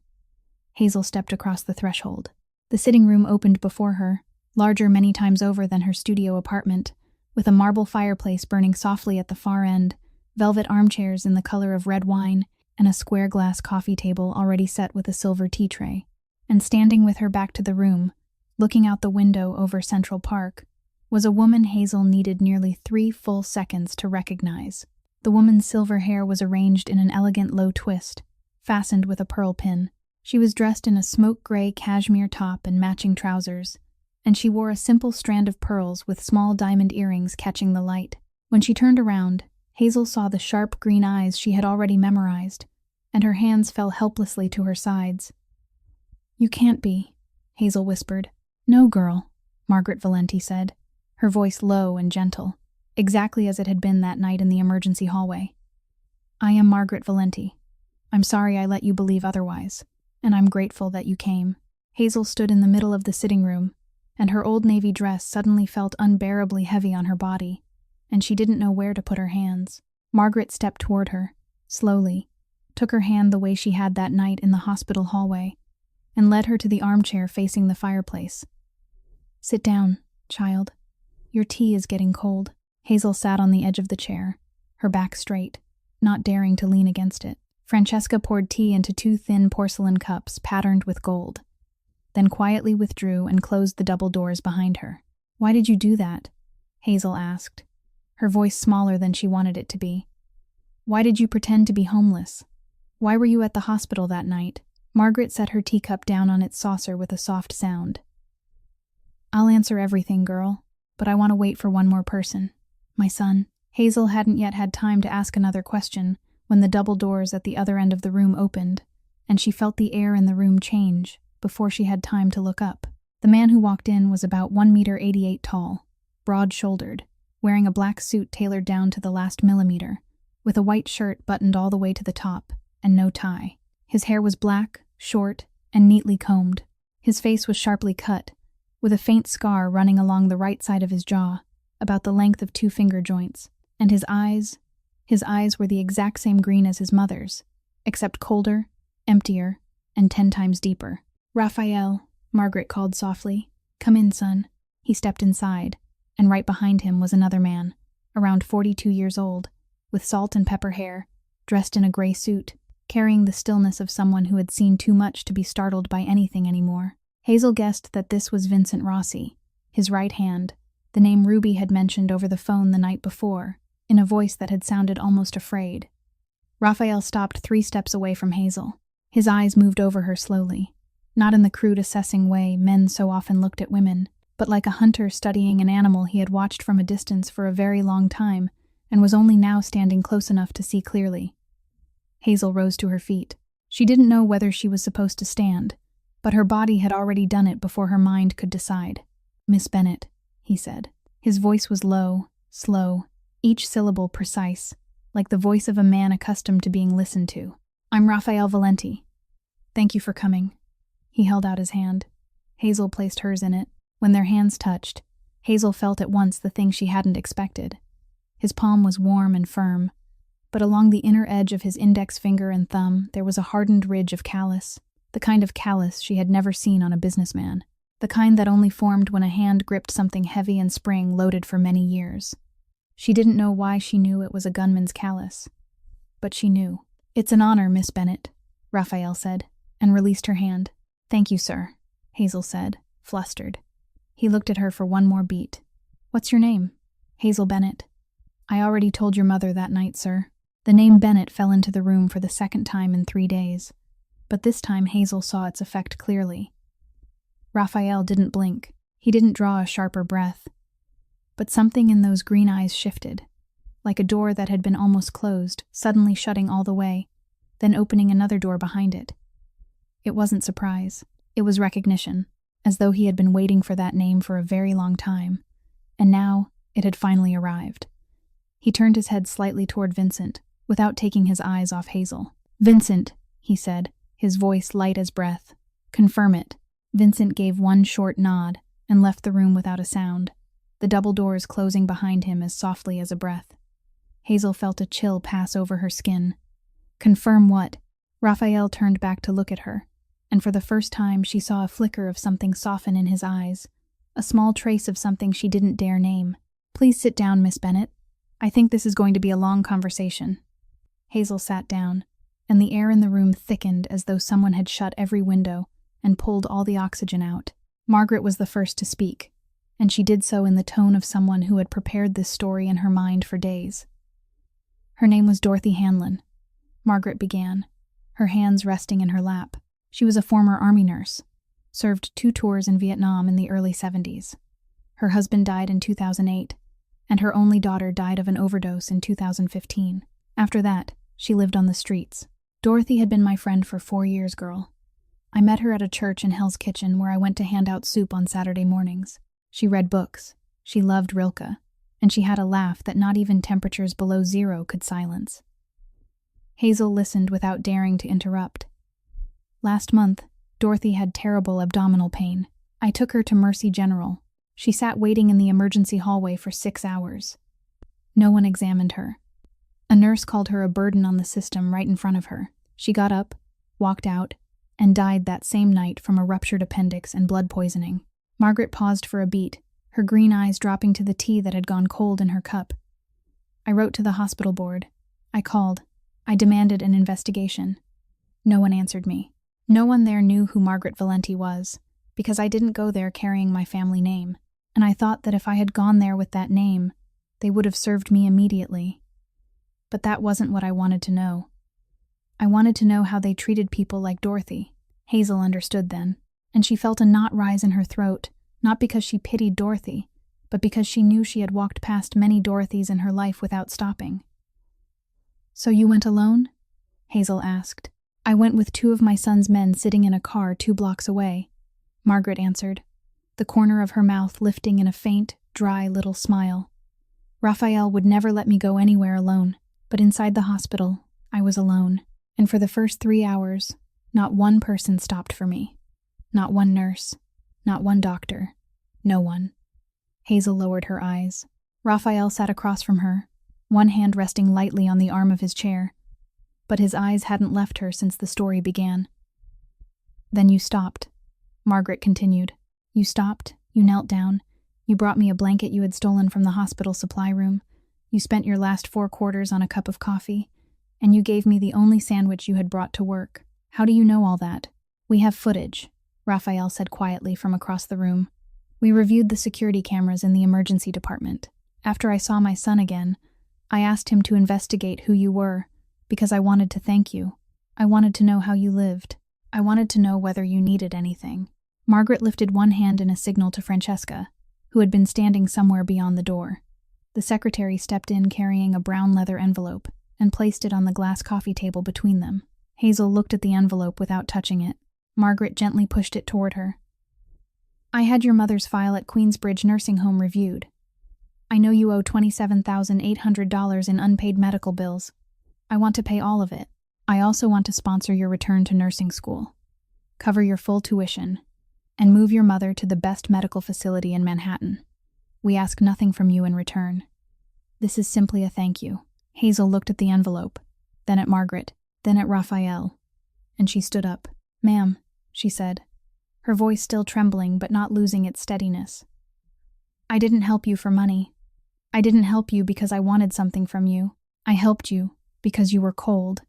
Speaker 1: Hazel stepped across the threshold. The sitting room opened before her, larger many times over than her studio apartment, with a marble fireplace burning softly at the far end, velvet armchairs in the color of red wine, and a square glass coffee table already set with a silver tea tray. And standing with her back to the room, looking out the window over Central Park, was a woman Hazel needed nearly 3 full seconds to recognize. The woman's silver hair was arranged in an elegant low twist, fastened with a pearl pin. She was dressed in a smoke-gray cashmere top and matching trousers, and she wore a simple strand of pearls with small diamond earrings catching the light. When she turned around, Hazel saw the sharp green eyes she had already memorized, and her hands fell helplessly to her sides. "You can't be," Hazel whispered. "No, girl," Margaret Valenti said, her voice low and gentle, exactly as it had been that night in the emergency hallway. "I am Margaret Valenti. I'm sorry I let you believe otherwise, and I'm grateful that you came." Hazel stood in the middle of the sitting room, and her old navy dress suddenly felt unbearably heavy on her body, and she didn't know where to put her hands. Margaret stepped toward her, slowly, took her hand the way she had that night in the hospital hallway, and led her to the armchair facing the fireplace. "Sit down, child. Your tea is getting cold." Hazel sat on the edge of the chair, her back straight, not daring to lean against it. Francesca poured tea into 2 thin porcelain cups patterned with gold, then quietly withdrew and closed the double doors behind her. "Why did you do that?" Hazel asked, her voice smaller than she wanted it to be. "Why did you pretend to be homeless? Why were you at the hospital that night?" Margaret set her teacup down on its saucer with a soft sound. "I'll answer everything, girl, but I want to wait for one more person. My son." Hazel hadn't yet had time to ask another question when the double doors at the other end of the room opened, and she felt the air in the room change before she had time to look up. The man who walked in was about 1.88 meters tall, broad-shouldered, wearing a black suit tailored down to the last millimeter, with a white shirt buttoned all the way to the top, and no tie. His hair was black, short, and neatly combed. His face was sharply cut, with a faint scar running along the right side of his jaw, about the length of 2 finger joints, and his eyes were the exact same green as his mother's, except colder, emptier, and 10 times deeper. "Raphael," Margaret called softly. "Come in, son." He stepped inside, and right behind him was another man, around 42 years old, with salt and pepper hair, dressed in a gray suit, carrying the stillness of someone who had seen too much to be startled by anything anymore. Hazel guessed that this was Vincent Rossi, his right hand, the name Ruby had mentioned over the phone the night before, in a voice that had sounded almost afraid. Raphael stopped 3 steps away from Hazel. His eyes moved over her slowly, not in the crude assessing way men so often looked at women, but like a hunter studying an animal he had watched from a distance for a very long time and was only now standing close enough to see clearly. Hazel rose to her feet. She didn't know whether she was supposed to stand, but her body had already done it before her mind could decide. "Miss Bennett," he said. His voice was low, slow, each syllable precise, like the voice of a man accustomed to being listened to. "I'm Raphael Valenti. Thank you for coming." He held out his hand. Hazel placed hers in it. When their hands touched, Hazel felt at once the thing she hadn't expected. His palm was warm and firm, but along the inner edge of his index finger and thumb there was a hardened ridge of callus, the kind of callus she had never seen on a businessman, the kind that only formed when a hand gripped something heavy and spring loaded for many years. She didn't know why she knew it was a gunman's callus, but she knew. "It's an honor, Miss Bennett," Raphael said, and released her hand. "Thank you, sir," Hazel said, flustered. He looked at her for one more beat. "What's your name?" "Hazel Bennett." I already told your mother that night, sir. The name Bennett fell into the room for the second time in 3 days, but this time Hazel saw its effect clearly. Raphael didn't blink. He didn't draw a sharper breath. But something in those green eyes shifted, like a door that had been almost closed, suddenly shutting all the way, then opening another door behind it. It wasn't surprise. It was recognition, as though he had been waiting for that name for a very long time, and now it had finally arrived. He turned his head slightly toward Vincent, without taking his eyes off Hazel. "Vincent," he said, his voice light as breath. "Confirm it." Vincent gave one short nod and left the room without a sound, the double doors closing behind him as softly as a breath. Hazel felt a chill pass over her skin. "Confirm what?" Raphael turned back to look at her, and for the first time she saw a flicker of something soften in his eyes, a small trace of something she didn't dare name. "Please sit down, Miss Bennett. I think this is going to be a long conversation." Hazel sat down, and the air in the room thickened as though someone had shut every window and pulled all the oxygen out. Margaret was the first to speak, and she did so in the tone of someone who had prepared this story in her mind for days. "Her name was Dorothy Hanlon," Margaret began, her hands resting in her lap. "She was a former Army nurse, served 2 tours in Vietnam in the early 70s. Her husband died in 2008, and her only daughter died of an overdose in 2015. After that, she lived on the streets. Dorothy had been my friend for 4 years, girl. I met her at a church in Hell's Kitchen where I went to hand out soup on Saturday mornings. She read books, she loved Rilke, and she had a laugh that not even temperatures below 0 could silence." Hazel listened without daring to interrupt. "Last month, Dorothy had terrible abdominal pain. I took her to Mercy General. She sat waiting in the emergency hallway for 6 hours. No one examined her. A nurse called her a burden on the system right in front of her. She got up, walked out, and died that same night from a ruptured appendix and blood poisoning." Margaret paused for a beat, her green eyes dropping to the tea that had gone cold in her cup. "I wrote to the hospital board. I called. I demanded an investigation. No one answered me. No one there knew who Margaret Valenti was, because I didn't go there carrying my family name, and I thought that if I had gone there with that name, they would have served me immediately. But that wasn't what I wanted to know. I wanted to know how they treated people like Dorothy." Hazel understood then, and she felt a knot rise in her throat, not because she pitied Dorothy, but because she knew she had walked past many Dorothys in her life without stopping. "So you went alone?" Hazel asked. "I went with 2 of my son's men sitting in a car 2 blocks away," Margaret answered, the corner of her mouth lifting in a faint, dry little smile. "Raphael would never let me go anywhere alone, but inside the hospital, I was alone. And for the first 3 hours, not one person stopped for me. Not one nurse. Not one doctor. No one." Hazel lowered her eyes. Raphael sat across from her, one hand resting lightly on the arm of his chair. But his eyes hadn't left her since the story began. "Then you stopped," Margaret continued. "You stopped, you knelt down, you brought me a blanket you had stolen from the hospital supply room, you spent your last 4 quarters on a cup of coffee, and you gave me the only sandwich you had brought to work. How do you know all that?" "We have footage," Raphael said quietly from across the room. "We reviewed the security cameras in the emergency department. After I saw my son again, I asked him to investigate who you were, because I wanted to thank you. I wanted to know how you lived. I wanted to know whether you needed anything." Margaret lifted one hand in a signal to Francesca, who had been standing somewhere beyond the door. The secretary stepped in carrying a brown leather envelope and placed it on the glass coffee table between them. Hazel looked at the envelope without touching it. Margaret gently pushed it toward her. "I had your mother's file at Queensbridge Nursing Home reviewed. I know you owe $27,800 in unpaid medical bills. I want to pay all of it. I also want to sponsor your return to nursing school, cover your full tuition, and move your mother to the best medical facility in Manhattan. We ask nothing from you in return. This is simply a thank you." Hazel looked at the envelope, then at Margaret, then at Raphael, and she stood up. "Ma'am," she said, her voice still trembling but not losing its steadiness. "I didn't help you for money. I didn't help you because I wanted something from you. I helped you because you were cold,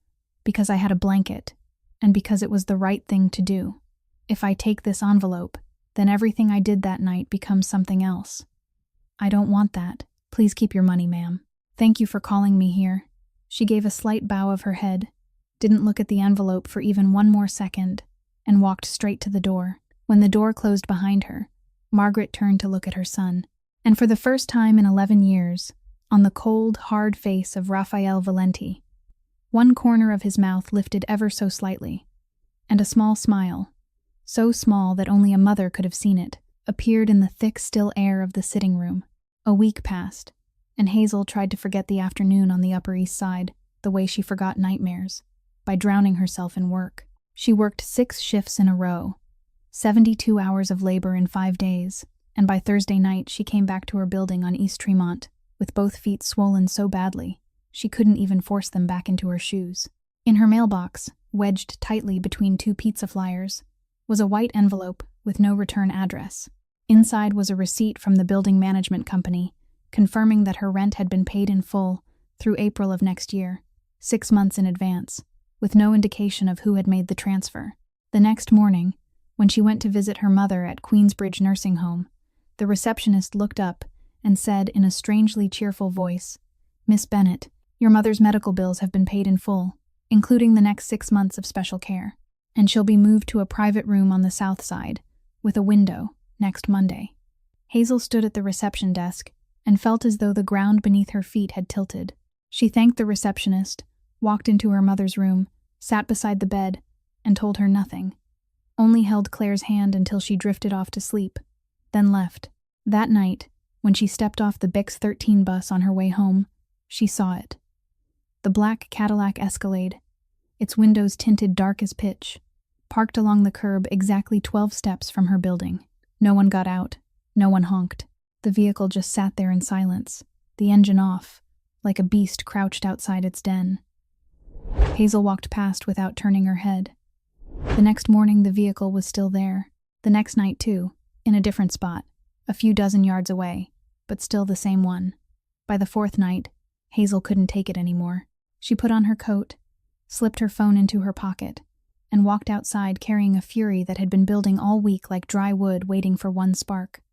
Speaker 1: because I had a blanket, and because it was the right thing to do. If I take this envelope, then everything I did that night becomes something else. I don't want that. Please keep your money, ma'am." "Thank you for calling me here." She gave a slight bow of her head, didn't look at the envelope for even one more second, and walked straight to the door. When the door closed behind her, Margaret turned to look at her son. And for the first time in 11 years, on the cold, hard face of Raphael Valenti, one corner of his mouth lifted ever so slightly, and a small smile, so small that only a mother could have seen it, appeared in the thick, still air of the sitting room. A week passed, and Hazel tried to forget the afternoon on the Upper East Side, the way she forgot nightmares, by drowning herself in work. She worked 6 shifts in a row, 72 hours of labor in 5 days, and by Thursday night she came back to her building on East Tremont, with both feet swollen so badly she couldn't even force them back into her shoes. In her mailbox, wedged tightly between 2 pizza flyers, was a white envelope with no return address. Inside was a receipt from the building management company, confirming that her rent had been paid in full through April of next year, 6 months in advance, with no indication of who had made the transfer. The next morning, when she went to visit her mother at Queensbridge Nursing Home, the receptionist looked up and said in a strangely cheerful voice, "Miss Bennett, your mother's medical bills have been paid in full, including the next 6 months of special care, and she'll be moved to a private room on the south side, with a window, next Monday." Hazel stood at the reception desk and felt as though the ground beneath her feet had tilted. She thanked the receptionist, walked into her mother's room, sat beside the bed, and told her nothing. Only held Claire's hand until she drifted off to sleep, then left. That night, when she stepped off the Bix 13 bus on her way home, she saw it. The black Cadillac Escalade, its windows tinted dark as pitch, parked along the curb exactly 12 steps from her building. No one got out, no one honked. The vehicle just sat there in silence, the engine off, like a beast crouched outside its den. Hazel walked past without turning her head. The next morning the vehicle was still there. The next night too, in a different spot, a few dozen yards away, but still the same one. By the 4th night, Hazel couldn't take it anymore. She put on her coat, slipped her phone into her pocket, and walked outside carrying a fury that had been building all week like dry wood waiting for one spark.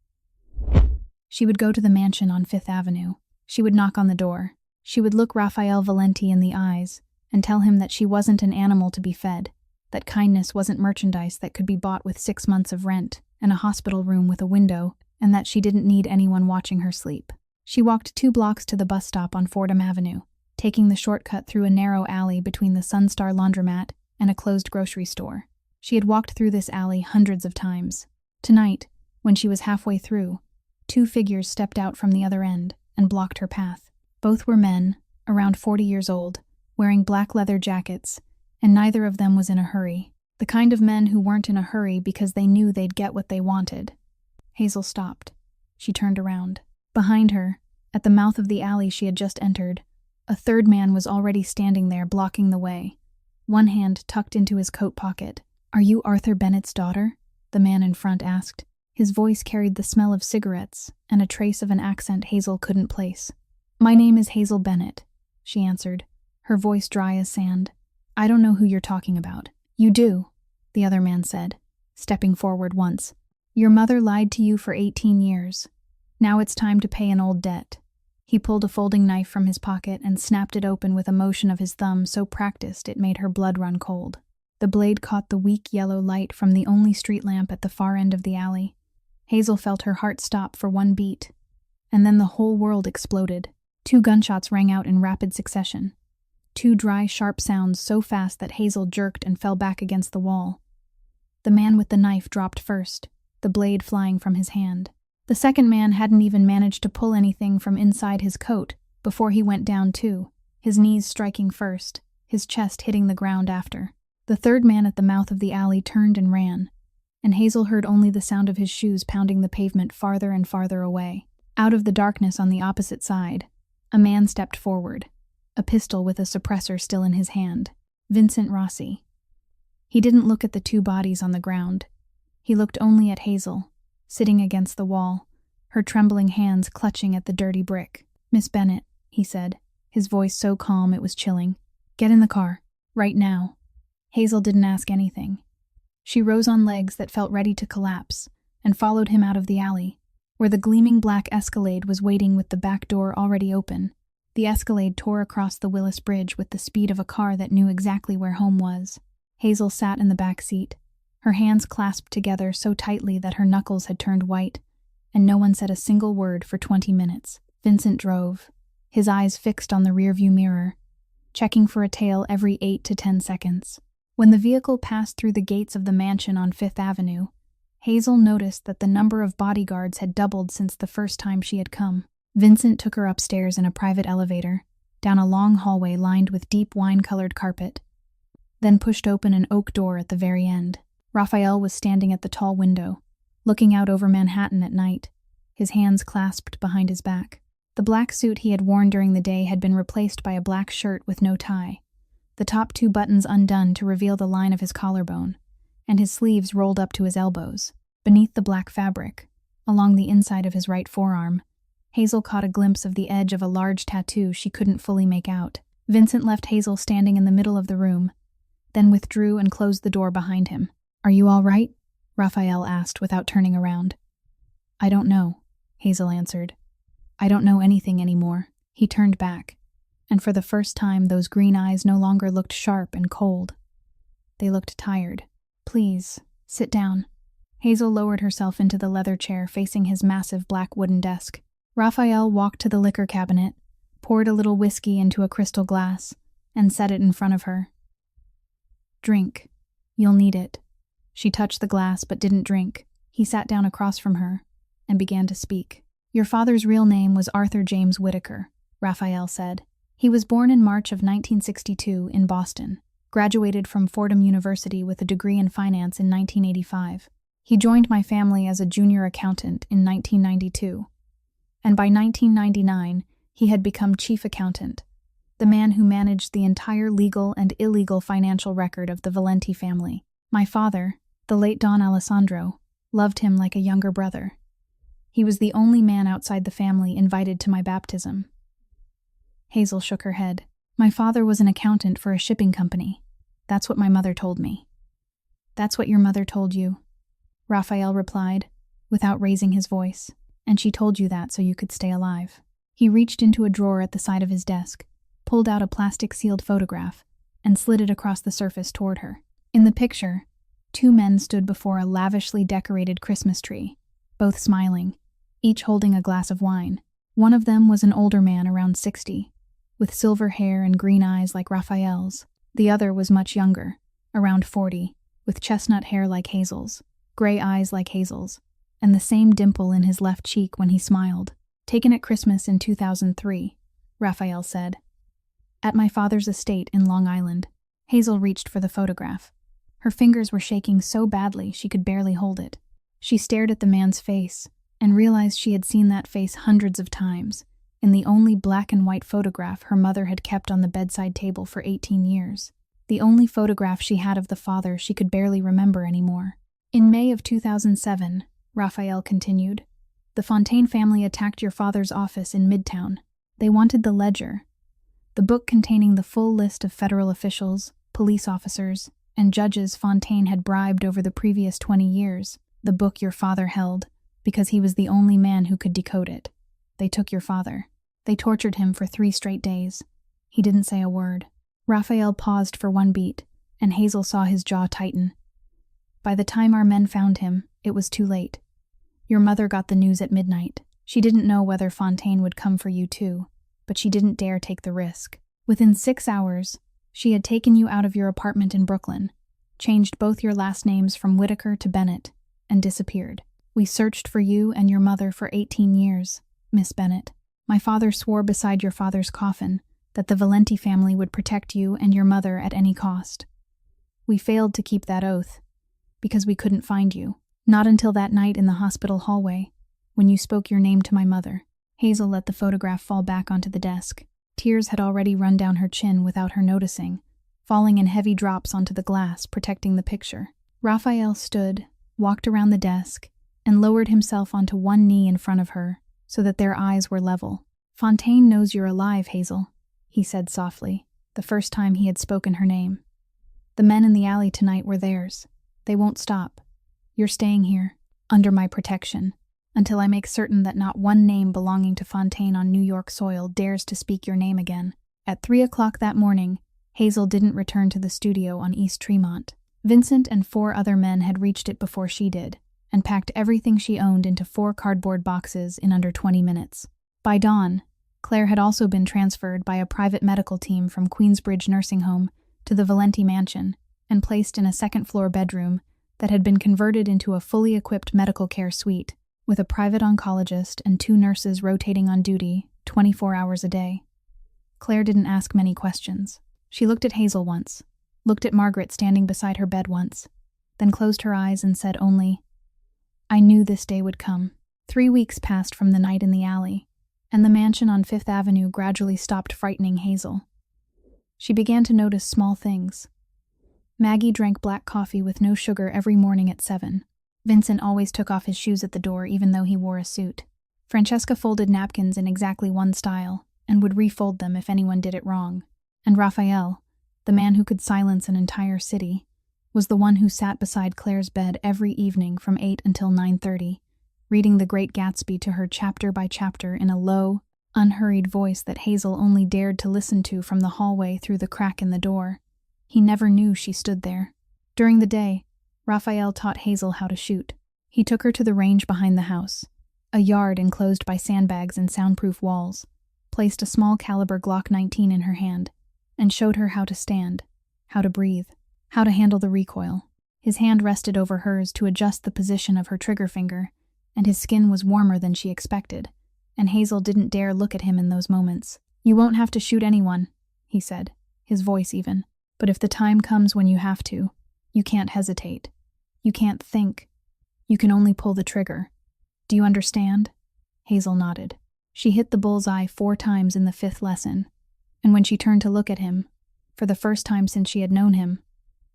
Speaker 1: She would go to the mansion on 5th Avenue. She would knock on the door. She would look Raphael Valenti in the eyes and tell him that she wasn't an animal to be fed, that kindness wasn't merchandise that could be bought with 6 months of rent and a hospital room with a window, and that she didn't need anyone watching her sleep. She walked 2 blocks to the bus stop on Fordham Avenue, taking the shortcut through a narrow alley between the Sunstar laundromat and a closed grocery store. She had walked through this alley hundreds of times. Tonight, when she was halfway through, 2 figures stepped out from the other end and blocked her path. Both were men, around 40 years old, wearing black leather jackets, and neither of them was in a hurry. The kind of men who weren't in a hurry because they knew they'd get what they wanted. Hazel stopped. She turned around. Behind her, at the mouth of the alley she had just entered, a third man was already standing there blocking the way, one hand tucked into his coat pocket. "Are you Arthur Bennett's daughter?" the man in front asked. His voice carried the smell of cigarettes and a trace of an accent Hazel couldn't place. "My name is Hazel Bennett," she answered, her voice dry as sand. "I don't know who you're talking about." "You do," the other man said, stepping forward once. "Your mother lied to you for 18 years. Now it's time to pay an old debt." He pulled a folding knife from his pocket and snapped it open with a motion of his thumb so practiced it made her blood run cold. The blade caught the weak yellow light from the only street lamp at the far end of the alley. Hazel felt her heart stop for one beat, and then the whole world exploded. 2 gunshots rang out in rapid succession. 2 dry, sharp sounds so fast that Hazel jerked and fell back against the wall. The man with the knife dropped first, the blade flying from his hand. The second man hadn't even managed to pull anything from inside his coat before he went down too, his knees striking first, his chest hitting the ground after. The third man at the mouth of the alley turned and ran, and Hazel heard only the sound of his shoes pounding the pavement farther and farther away. Out of the darkness on the opposite side, a man stepped forward, a pistol with a suppressor still in his hand. Vincent Rossi. He didn't look at the 2 bodies on the ground. He looked only at Hazel, sitting against the wall, her trembling hands clutching at the dirty brick. "Miss Bennett," he said, his voice so calm it was chilling. "Get in the car, right now." Hazel didn't ask anything. She rose on legs that felt ready to collapse and followed him out of the alley, where the gleaming black Escalade was waiting with the back door already open, The Escalade tore across the Willis Bridge with the speed of a car that knew exactly where home was. Hazel sat in the back seat, her hands clasped together so tightly that her knuckles had turned white, and no one said a single word for 20 minutes. Vincent drove, his eyes fixed on the rearview mirror, checking for a tail every 8 to 10 seconds. When the vehicle passed through the gates of the mansion on Fifth Avenue, Hazel noticed that the number of bodyguards had doubled since the first time she had come. Vincent took her upstairs in a private elevator, down a long hallway lined with deep wine-colored carpet, then pushed open an oak door at the very end. Raphael was standing at the tall window, looking out over Manhattan at night, his hands clasped behind his back. The black suit he had worn during the day had been replaced by a black shirt with no tie, the top 2 buttons undone to reveal the line of his collarbone, and his sleeves rolled up to his elbows. Beneath the black fabric, along the inside of his right forearm, Hazel caught a glimpse of the edge of a large tattoo she couldn't fully make out. Vincent left Hazel standing in the middle of the room, then withdrew and closed the door behind him. "Are you all right?" Raphael asked without turning around. "I don't know," Hazel answered. "I don't know anything anymore." He turned back, and for the first time those green eyes no longer looked sharp and cold. They looked tired. "Please, sit down." Hazel lowered herself into the leather chair facing his massive black wooden desk. Raphael walked to the liquor cabinet, poured a little whiskey into a crystal glass, and set it in front of her. "Drink. You'll need it." She touched the glass but didn't drink. He sat down across from her and began to speak. "Your father's real name was Arthur James Whitaker," Raphael said. "He was born in March of 1962 in Boston, graduated from Fordham University with a degree in finance in 1985. He joined my family as a junior accountant in 1992. And by 1999, he had become chief accountant, the man who managed the entire legal and illegal financial record of the Valenti family. My father, the late Don Alessandro, loved him like a younger brother. He was the only man outside the family invited to my baptism." Hazel shook her head. "My father was an accountant for a shipping company. That's what my mother told me." "That's what your mother told you," Raphael replied, without raising his voice. "And she told you that so you could stay alive." He reached into a drawer at the side of his desk, pulled out a plastic-sealed photograph, and slid it across the surface toward her. In the picture, 2 men stood before a lavishly decorated Christmas tree, both smiling, each holding a glass of wine. One of them was an older man around 60, with silver hair and green eyes like Raphael's. The other was much younger, around 40, with chestnut hair like Hazel's, gray eyes like Hazel's, and the same dimple in his left cheek when he smiled. "Taken at Christmas in 2003, Raphael said. "At my father's estate in Long Island." Hazel reached for the photograph. Her fingers were shaking so badly she could barely hold it. She stared at the man's face and realized she had seen that face hundreds of times, in the only black and white photograph her mother had kept on the bedside table for 18 years. The only photograph she had of the father she could barely remember anymore. "In May of 2007, Raphael continued, "the Fontaine family attacked your father's office in Midtown. They wanted the ledger, the book containing the full list of federal officials, police officers, and judges Fontaine had bribed over the previous 20 years, the book your father held, because he was the only man who could decode it. They took your father. They tortured him for 3 straight days. He didn't say a word." Raphael paused for 1 beat, and Hazel saw his jaw tighten. "By the time our men found him, it was too late. Your mother got the news at midnight. She didn't know whether Fontaine would come for you too, but she didn't dare take the risk. Within 6 hours, she had taken you out of your apartment in Brooklyn, changed both your last names from Whitaker to Bennett, and disappeared. We searched for you and your mother for 18 years, Miss Bennett. My father swore beside your father's coffin that the Valenti family would protect you and your mother at any cost. We failed to keep that oath, because we couldn't find you. Not until that night in the hospital hallway, when you spoke your name to my mother." Hazel let the photograph fall back onto the desk. Tears had already run down her chin without her noticing, falling in heavy drops onto the glass protecting the picture. Raphael stood, walked around the desk, and lowered himself onto one knee in front of her so that their eyes were level. "Fontaine knows you're alive, Hazel," he said softly, the first time he had spoken her name. "The men in the alley tonight were theirs. They won't stop. You're staying here, under my protection, until I make certain that not one name belonging to Fontaine on New York soil dares to speak your name again." At 3 o'clock that morning, Hazel didn't return to the studio on East Tremont. Vincent and 4 other men had reached it before she did, and packed everything she owned into 4 cardboard boxes in under 20 minutes. By dawn, Claire had also been transferred by a private medical team from Queensbridge Nursing Home to the Valenti Mansion and placed in a second-floor bedroom that had been converted into a fully equipped medical care suite, with a private oncologist and 2 nurses rotating on duty 24 hours a day. Claire didn't ask many questions. She looked at Hazel once, looked at Margaret standing beside her bed once, then closed her eyes and said only, "I knew this day would come." 3 weeks passed from the night in the alley, and the mansion on Fifth Avenue gradually stopped frightening Hazel. She began to notice small things. Maggie drank black coffee with no sugar every morning at 7. Vincent always took off his shoes at the door even though he wore a suit. Francesca folded napkins in exactly one style, and would refold them if anyone did it wrong. And Raphael, the man who could silence an entire city, was the one who sat beside Claire's bed every evening from 8 until 9:30, reading The Great Gatsby to her chapter by chapter in a low, unhurried voice that Hazel only dared to listen to from the hallway through the crack in the door. He never knew she stood there. During the day, Raphael taught Hazel how to shoot. He took her to the range behind the house, a yard enclosed by sandbags and soundproof walls, placed a small-caliber Glock 19 in her hand, and showed her how to stand, how to breathe, how to handle the recoil. His hand rested over hers to adjust the position of her trigger finger, and his skin was warmer than she expected, and Hazel didn't dare look at him in those moments. "You won't have to shoot anyone," he said, his voice even. "But if the time comes when you have to, you can't hesitate. You can't think. You can only pull the trigger. Do you understand?" Hazel nodded. She hit the bullseye 4 times in the 5th lesson, and when she turned to look at him, for the first time since she had known him,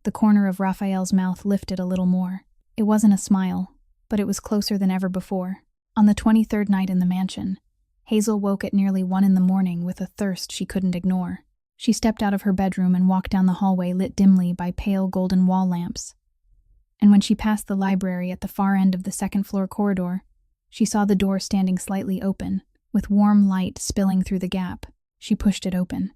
Speaker 1: the corner of Raphael's mouth lifted a little more. It wasn't a smile, but it was closer than ever before. On the 23rd night in the mansion, Hazel woke at nearly 1 in the morning with a thirst she couldn't ignore. She stepped out of her bedroom and walked down the hallway lit dimly by pale golden wall lamps. And when she passed the library at the far end of the second-floor corridor, she saw the door standing slightly open, with warm light spilling through the gap. She pushed it open.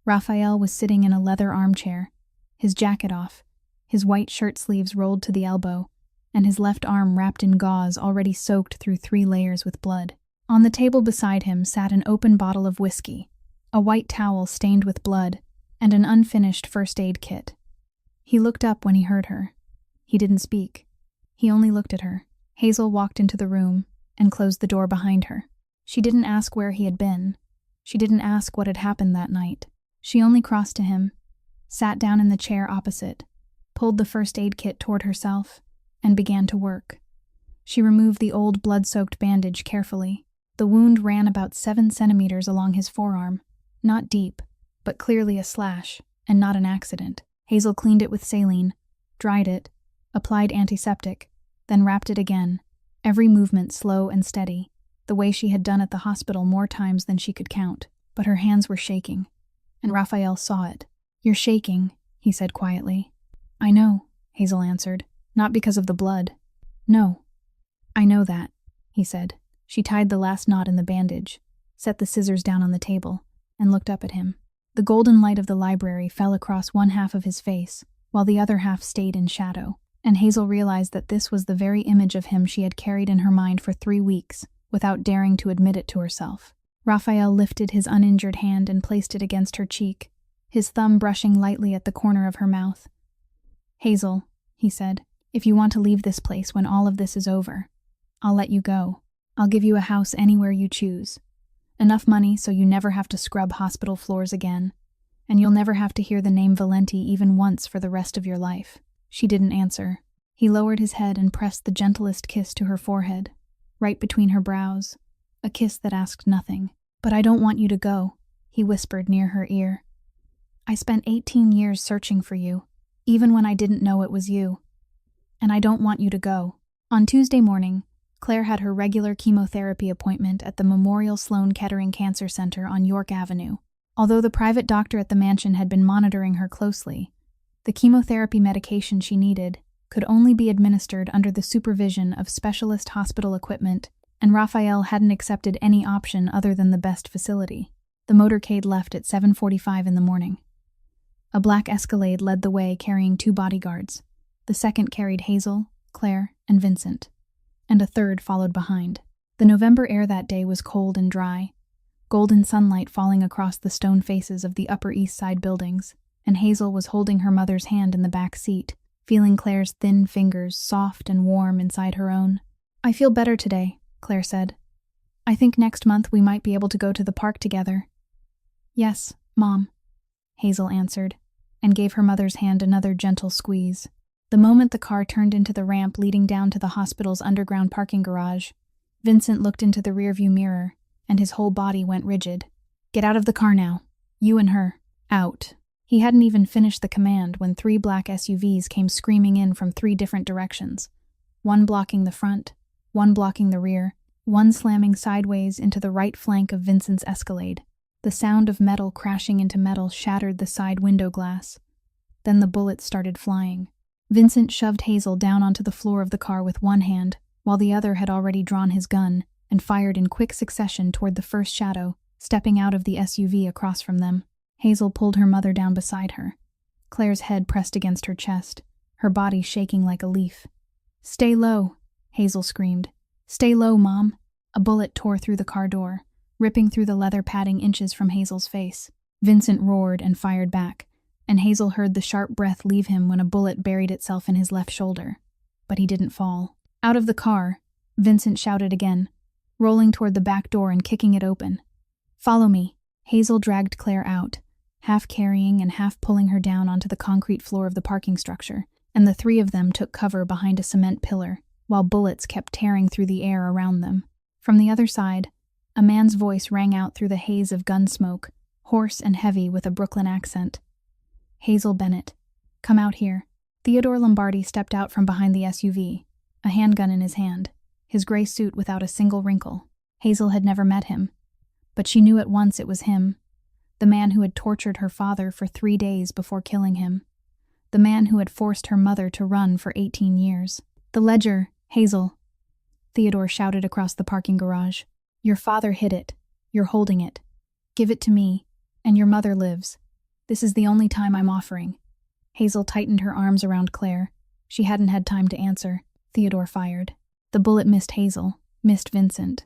Speaker 1: Raphael was sitting in a leather armchair, his jacket off, his white shirt sleeves rolled to the elbow, and his left arm wrapped in gauze already soaked through 3 layers with blood. On the table beside him sat an open bottle of whiskey, a white towel stained with blood, and an unfinished first aid kit. He looked up when he heard her. He didn't speak. He only looked at her. Hazel walked into the room and closed the door behind her. She didn't ask where he had been. She didn't ask what had happened that night. She only crossed to him, sat down in the chair opposite, pulled the first aid kit toward herself, and began to work. She removed the old blood-soaked bandage carefully. The wound ran about 7 centimeters along his forearm. Not deep, but clearly a slash, and not an accident. Hazel cleaned it with saline, dried it, applied antiseptic, then wrapped it again, every movement slow and steady, the way she had done at the hospital more times than she could count. But her hands were shaking, and Raphael saw it. "You're shaking," he said quietly. "I know," Hazel answered, "not because of the blood. No, I know that," he said. She tied the last knot in the bandage, set the scissors down on the table, and looked up at him. The golden light of the library fell across one half of his face, while the other half stayed in shadow, and Hazel realized that this was the very image of him she had carried in her mind for 3 weeks, without daring to admit it to herself. Raphael lifted his uninjured hand and placed it against her cheek, his thumb brushing lightly at the corner of her mouth. "Hazel," he said, "if you want to leave this place when all of this is over, I'll let you go. I'll give you a house anywhere you choose. Enough money so you never have to scrub hospital floors again, and you'll never have to hear the name Valenti even once for the rest of your life." She didn't answer. He lowered his head and pressed the gentlest kiss to her forehead, right between her brows, a kiss that asked nothing. "But I don't want you to go," he whispered near her ear. "I spent 18 years searching for you, even when I didn't know it was you. And I don't want you to go." On Tuesday morning, Claire had her regular chemotherapy appointment at the Memorial Sloan Kettering Cancer Center on York Avenue. Although the private doctor at the mansion had been monitoring her closely, the chemotherapy medication she needed, could only be administered under the supervision of specialist hospital equipment, and Raphael hadn't accepted any option other than the best facility. The motorcade left at 7:45 in the morning. A black Escalade led the way, carrying 2 bodyguards. The second carried Hazel, Claire, and Vincent, and a third followed behind. The November air that day was cold and dry, golden sunlight falling across the stone faces of the Upper East Side buildings, and Hazel was holding her mother's hand in the back seat, feeling Claire's thin fingers soft and warm inside her own. "I feel better today," Claire said. "I think next month we might be able to go to the park together." "Yes, Mom," Hazel answered, and gave her mother's hand another gentle squeeze. The moment the car turned into the ramp leading down to the hospital's underground parking garage, Vincent looked into the rearview mirror, and his whole body went rigid. "Get out of the car now. You and her. Out." He hadn't even finished the command when 3 black SUVs came screaming in from 3 different directions, one blocking the front, one blocking the rear, one slamming sideways into the right flank of Vincent's Escalade. The sound of metal crashing into metal shattered the side window glass. Then the bullets started flying. Vincent shoved Hazel down onto the floor of the car with one hand, while the other had already drawn his gun, and fired in quick succession toward the first shadow, stepping out of the SUV across from them. Hazel pulled her mother down beside her, Claire's head pressed against her chest, her body shaking like a leaf. "Stay low," Hazel screamed. "Stay low, Mom." A bullet tore through the car door, ripping through the leather padding inches from Hazel's face. Vincent roared and fired back, and Hazel heard the sharp breath leave him when a bullet buried itself in his left shoulder. But he didn't fall. Out of the car, Vincent shouted again, rolling toward the back door and kicking it open. "Follow me." Hazel dragged Claire out, half carrying and half pulling her down onto the concrete floor of the parking structure, and the 3 of them took cover behind a cement pillar, while bullets kept tearing through the air around them. From the other side, a man's voice rang out through the haze of gun smoke, hoarse and heavy with a Brooklyn accent. "Hazel Bennett, come out here." Theodore Lombardi stepped out from behind the SUV, a handgun in his hand, his gray suit without a single wrinkle. Hazel had never met him, but she knew at once it was him, the man who had tortured her father for 3 days before killing him, the man who had forced her mother to run for 18 years. "The ledger, Hazel," Theodore shouted across the parking garage. "Your father hid it. You're holding it. Give it to me, and your mother lives. This is the only time I'm offering." Hazel tightened her arms around Claire. She hadn't had time to answer. Theodore fired. The bullet missed Hazel, missed Vincent.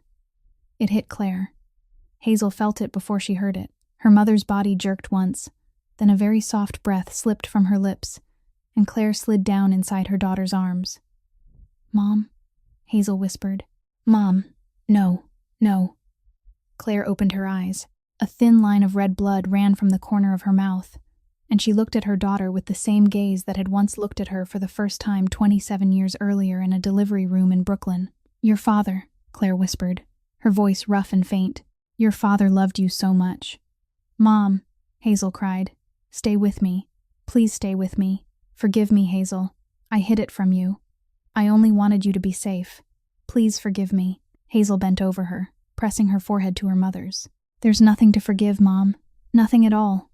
Speaker 1: It hit Claire. Hazel felt it before she heard it. Her mother's body jerked once, then a very soft breath slipped from her lips, and Claire slid down inside her daughter's arms. "Mom," Hazel whispered. "Mom, no, no." Claire opened her eyes. A thin line of red blood ran from the corner of her mouth, and she looked at her daughter with the same gaze that had once looked at her for the first time 27 years earlier in a delivery room in Brooklyn. "Your father," Claire whispered, her voice rough and faint. "Your father loved you so much." "Mom," Hazel cried. "Stay with me. Please stay with me. Forgive me, Hazel. I hid it from you. I only wanted you to be safe. Please forgive me." Hazel bent over her, pressing her forehead to her mother's. "There's nothing to forgive, Mom. Nothing at all.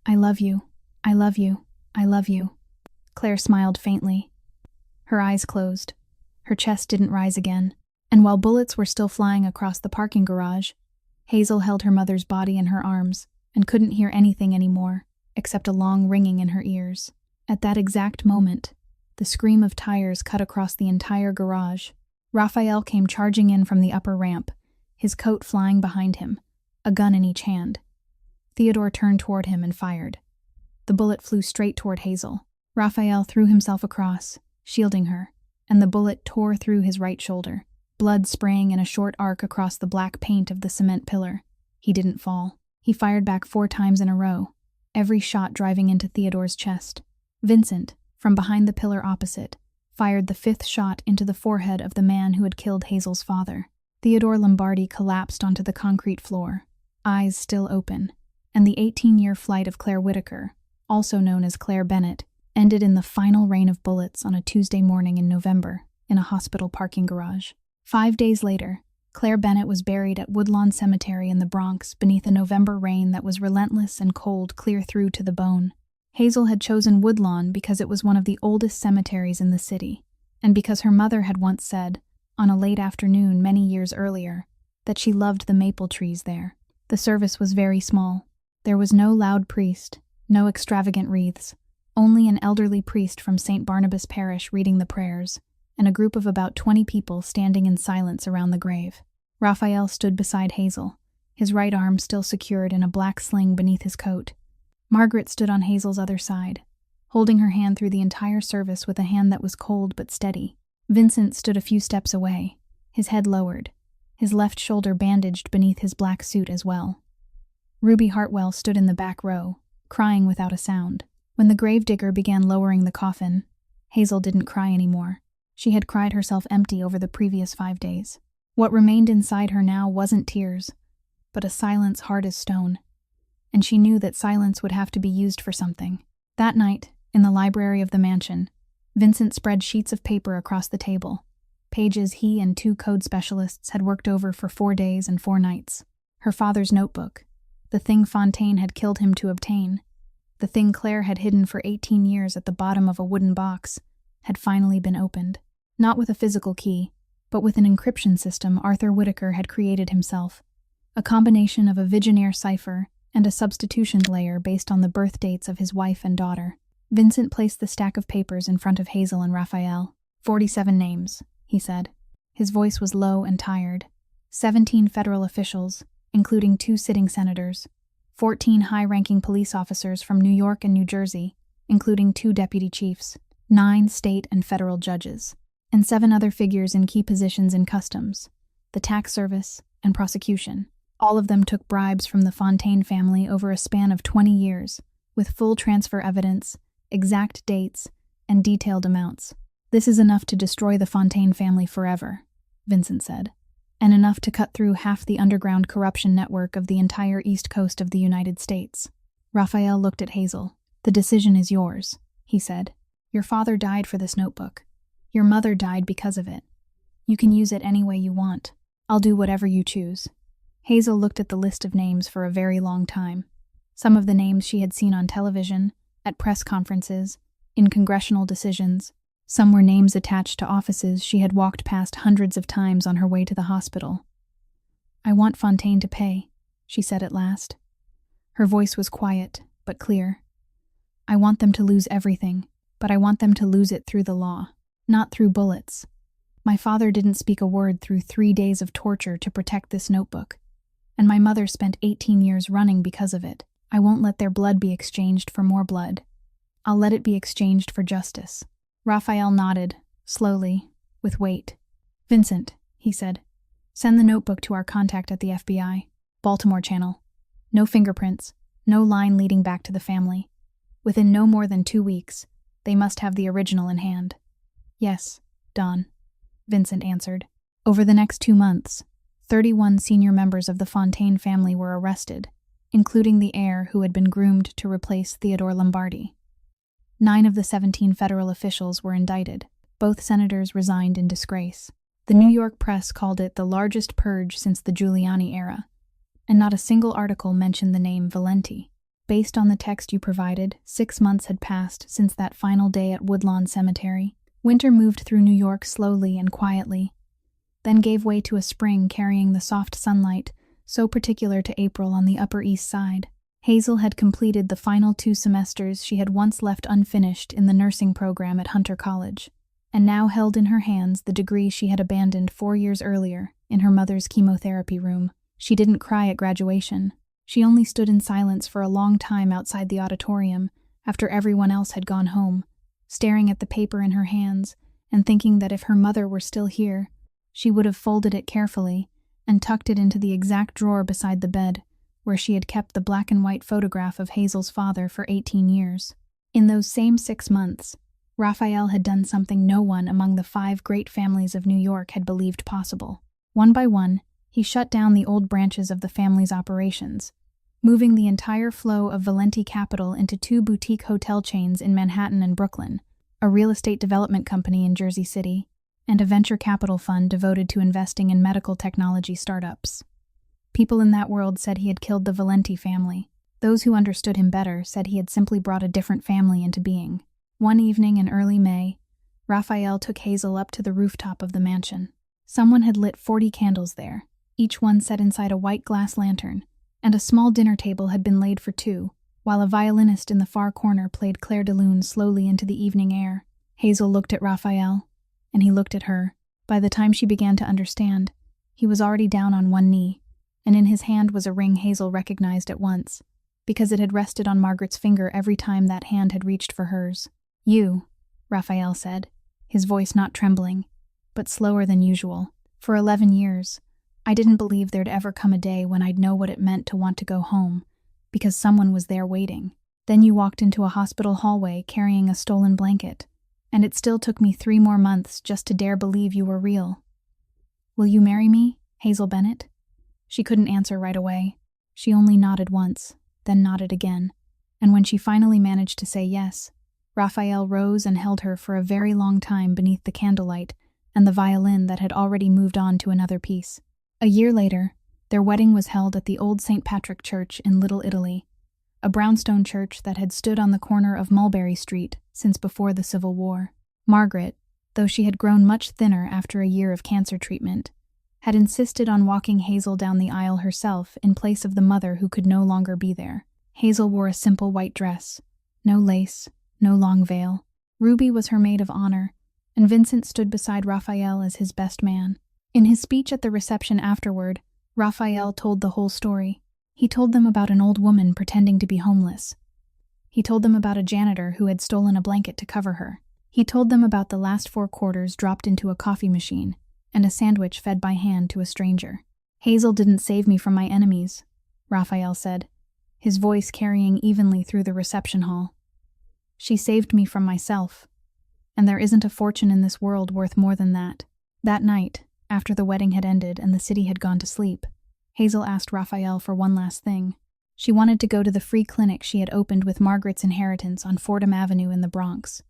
Speaker 1: I love you. I love you. I love you." Claire smiled faintly. Her eyes closed. Her chest didn't rise again. And while bullets were still flying across the parking garage, Hazel held her mother's body in her arms and couldn't hear anything anymore, except a long ringing in her ears. At that exact moment, the scream of tires cut across the entire garage. Raphael came charging in from the upper ramp, his coat flying behind him, a gun in each hand. Theodore turned toward him and fired. The bullet flew straight toward Hazel. Raphael threw himself across, shielding her, and the bullet tore through his right shoulder, blood spraying in a short arc across the black paint of the cement pillar. He didn't fall. He fired back 4 times in a row, every shot driving into Theodore's chest. Vincent, from behind the pillar opposite, fired the 5th shot into the forehead of the man who had killed Hazel's father. Theodore Lombardi collapsed onto the concrete floor, eyes still open, and the 18-year flight of Claire Whitaker, also known as Claire Bennett, ended in the final rain of bullets on a Tuesday morning in November in a hospital parking garage. 5 days later, Claire Bennett was buried at Woodlawn Cemetery in the Bronx beneath a November rain that was relentless and cold clear through to the bone. Hazel had chosen Woodlawn because it was one of the oldest cemeteries in the city, and because her mother had once said, on a late afternoon many years earlier, that she loved the maple trees there. The service was very small. There was no loud priest, no extravagant wreaths, only an elderly priest from St. Barnabas Parish reading the prayers, and a group of about 20 people standing in silence around the grave. Raphael stood beside Hazel, his right arm still secured in a black sling beneath his coat. Margaret stood on Hazel's other side, holding her hand through the entire service with a hand that was cold but steady. Vincent stood a few steps away, his head lowered, his left shoulder bandaged beneath his black suit as well. Ruby Hartwell stood in the back row, crying without a sound. When the gravedigger began lowering the coffin, Hazel didn't cry anymore. She had cried herself empty over the previous 5 days. What remained inside her now wasn't tears, but a silence hard as stone. And she knew that silence would have to be used for something. That night, in the library of the mansion, Vincent spread sheets of paper across the table, pages he and 2 code specialists had worked over for 4 days and 4 nights. Her father's notebook, the thing Fontaine had killed him to obtain, the thing Claire had hidden for 18 years at the bottom of a wooden box, had finally been opened. Not with a physical key, but with an encryption system Arthur Whitaker had created himself, a combination of a Vigenère cipher and a substitution layer based on the birth dates of his wife and daughter. Vincent placed the stack of papers in front of Hazel and Raphael. 47 names, he said. His voice was low and tired. 17 federal officials, including 2 sitting senators, 14 high-ranking police officers from New York and New Jersey, including 2 deputy chiefs, 9 state and federal judges, and 7 other figures in key positions in customs, the tax service, and prosecution. All of them took bribes from the Fontaine family over a span of 20 years, with full transfer evidence, exact dates, and detailed amounts. This is enough to destroy the Fontaine family forever, Vincent said, and enough to cut through half the underground corruption network of the entire east coast of the United States. Raphael looked at Hazel. The decision is yours, he said. Your father died for this notebook. Your mother died because of it. You can use it any way you want. I'll do whatever you choose. Hazel looked at the list of names for a very long time. Some of the names she had seen on television, at press conferences, in congressional decisions. Some were names attached to offices she had walked past hundreds of times on her way to the hospital. I want Fontaine to pay, she said at last. Her voice was quiet, but clear. I want them to lose everything, but I want them to lose it through the law, not through bullets. My father didn't speak a word through 3 days of torture to protect this notebook, and my mother spent 18 years running because of it. I won't let their blood be exchanged for more blood. I'll let it be exchanged for justice. Raphael nodded, slowly, with weight. Vincent, he said, send the notebook to our contact at the FBI, Baltimore channel. No fingerprints, no line leading back to the family. Within no more than 2 weeks, they must have the original in hand. Yes, Don, Vincent answered. Over the next 2 months, 31 senior members of the Fontaine family were arrested, including the heir who had been groomed to replace Theodore Lombardi. 9 of the 17 federal officials were indicted. Both senators resigned in disgrace. The New York press called it the largest purge since the Giuliani era, and not a single article mentioned the name Valenti. Based on the text you provided, 6 months had passed since that final day at Woodlawn Cemetery. Winter moved through New York slowly and quietly, then gave way to a spring carrying the soft sunlight so particular to April on the Upper East Side. Hazel had completed the final 2 semesters she had once left unfinished in the nursing program at Hunter College, and now held in her hands the degree she had abandoned 4 years earlier in her mother's chemotherapy room. She didn't cry at graduation. She only stood in silence for a long time outside the auditorium after everyone else had gone home, staring at the paper in her hands and thinking that if her mother were still here, she would have folded it carefully and tucked it into the exact drawer beside the bed where she had kept the black and white photograph of Hazel's father for 18 years. In those same 6 months, Raphael had done something no one among the 5 great families of New York had believed possible. One by one, he shut down the old branches of the family's operations, moving the entire flow of Valenti capital into 2 boutique hotel chains in Manhattan and Brooklyn, a real estate development company in Jersey City, and a venture capital fund devoted to investing in medical technology startups. People in that world said he had killed the Valenti family. Those who understood him better said he had simply brought a different family into being. One evening in early May, Raphael took Hazel up to the rooftop of the mansion. Someone had lit 40 candles there, each one set inside a white glass lantern, and a small dinner table had been laid for two, while a violinist in the far corner played Clair de Lune slowly into the evening air. Hazel looked at Raphael, and he looked at her. By the time she began to understand, he was already down on one knee, and in his hand was a ring Hazel recognized at once, because it had rested on Margaret's finger every time that hand had reached for hers. "You," Raphael said, his voice not trembling, but slower than usual. "For 11 years, I didn't believe there'd ever come a day when I'd know what it meant to want to go home, because someone was there waiting. Then you walked into a hospital hallway carrying a stolen blanket, and it still took me 3 more months just to dare believe you were real. Will you marry me, Hazel Bennett?" She couldn't answer right away. She only nodded once, then nodded again, and when she finally managed to say yes, Raphael rose and held her for a very long time beneath the candlelight and the violin that had already moved on to another piece. A year later, their wedding was held at the old St. Patrick Church in Little Italy, a brownstone church that had stood on the corner of Mulberry Street since before the Civil War. Margaret, though she had grown much thinner after a year of cancer treatment, had insisted on walking Hazel down the aisle herself in place of the mother who could no longer be there. Hazel wore a simple white dress, no lace, no long veil. Ruby was her maid of honor, and Vincent stood beside Raphael as his best man. In his speech at the reception afterward, Raphael told the whole story. He told them about an old woman pretending to be homeless. He told them about a janitor who had stolen a blanket to cover her. He told them about the last 4 quarters dropped into a coffee machine, and a sandwich fed by hand to a stranger. "Hazel didn't save me from my enemies," Raphael said, his voice carrying evenly through the reception hall. "She saved me from myself, and there isn't a fortune in this world worth more than that." That night, after the wedding had ended and the city had gone to sleep, Hazel asked Raphael for one last thing. She wanted to go to the free clinic she had opened with Margaret's inheritance on Fordham Avenue in the Bronx,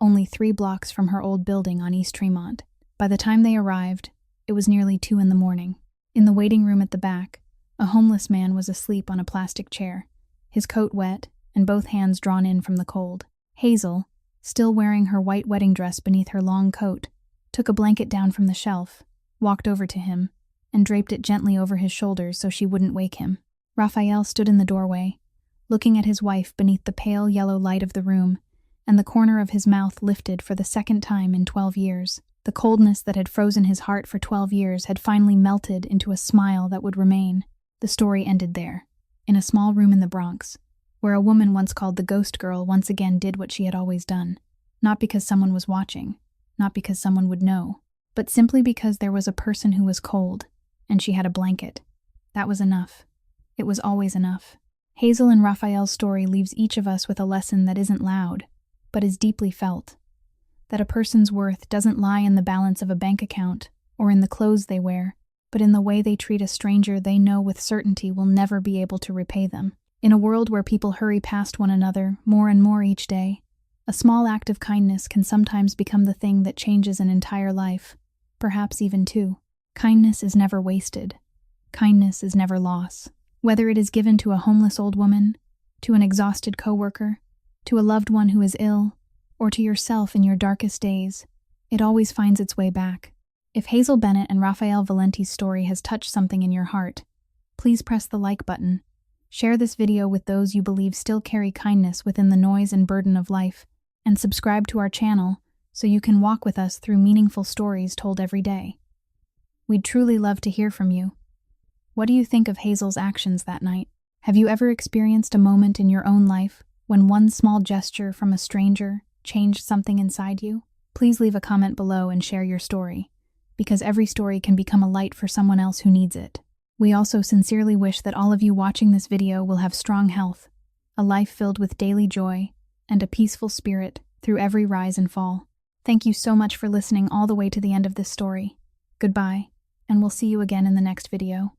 Speaker 1: only 3 blocks from her old building on East Tremont. By the time they arrived, it was nearly 2 in the morning. In the waiting room at the back, a homeless man was asleep on a plastic chair, his coat wet and both hands drawn in from the cold. Hazel, still wearing her white wedding dress beneath her long coat, took a blanket down from the shelf, walked over to him, and draped it gently over his shoulders so she wouldn't wake him. Raphael stood in the doorway, looking at his wife beneath the pale yellow light of the room, and the corner of his mouth lifted for the second time in 12 years. The coldness that had frozen his heart for 12 years had finally melted into a smile that would remain. The story ended there, in a small room in the Bronx, where a woman once called the Ghost Girl once again did what she had always done, not because someone was watching, not because someone would know, but simply because there was a person who was cold, and she had a blanket. That was enough. It was always enough. Hazel and Raphael's story leaves each of us with a lesson that isn't loud, but is deeply felt. That a person's worth doesn't lie in the balance of a bank account or in the clothes they wear, but in the way they treat a stranger they know with certainty will never be able to repay them. In a world where people hurry past one another more and more each day, a small act of kindness can sometimes become the thing that changes an entire life, perhaps even 2. Kindness is never wasted. Kindness is never loss. Whether it is given to a homeless old woman, to an exhausted coworker, to a loved one who is ill, or to yourself in your darkest days, it always finds its way back. If Hazel Bennett and Raphael Valenti's story has touched something in your heart, please press the like button. Share this video with those you believe still carry kindness within the noise and burden of life, and subscribe to our channel so you can walk with us through meaningful stories told every day. We'd truly love to hear from you. What do you think of Hazel's actions that night? Have you ever experienced a moment in your own life when one small gesture from a stranger changed something inside you? Please leave a comment below and share your story, because every story can become a light for someone else who needs it. We also sincerely wish that all of you watching this video will have strong health, a life filled with daily joy, and a peaceful spirit through every rise and fall. Thank you so much for listening all the way to the end of this story. Goodbye, and we'll see you again in the next video.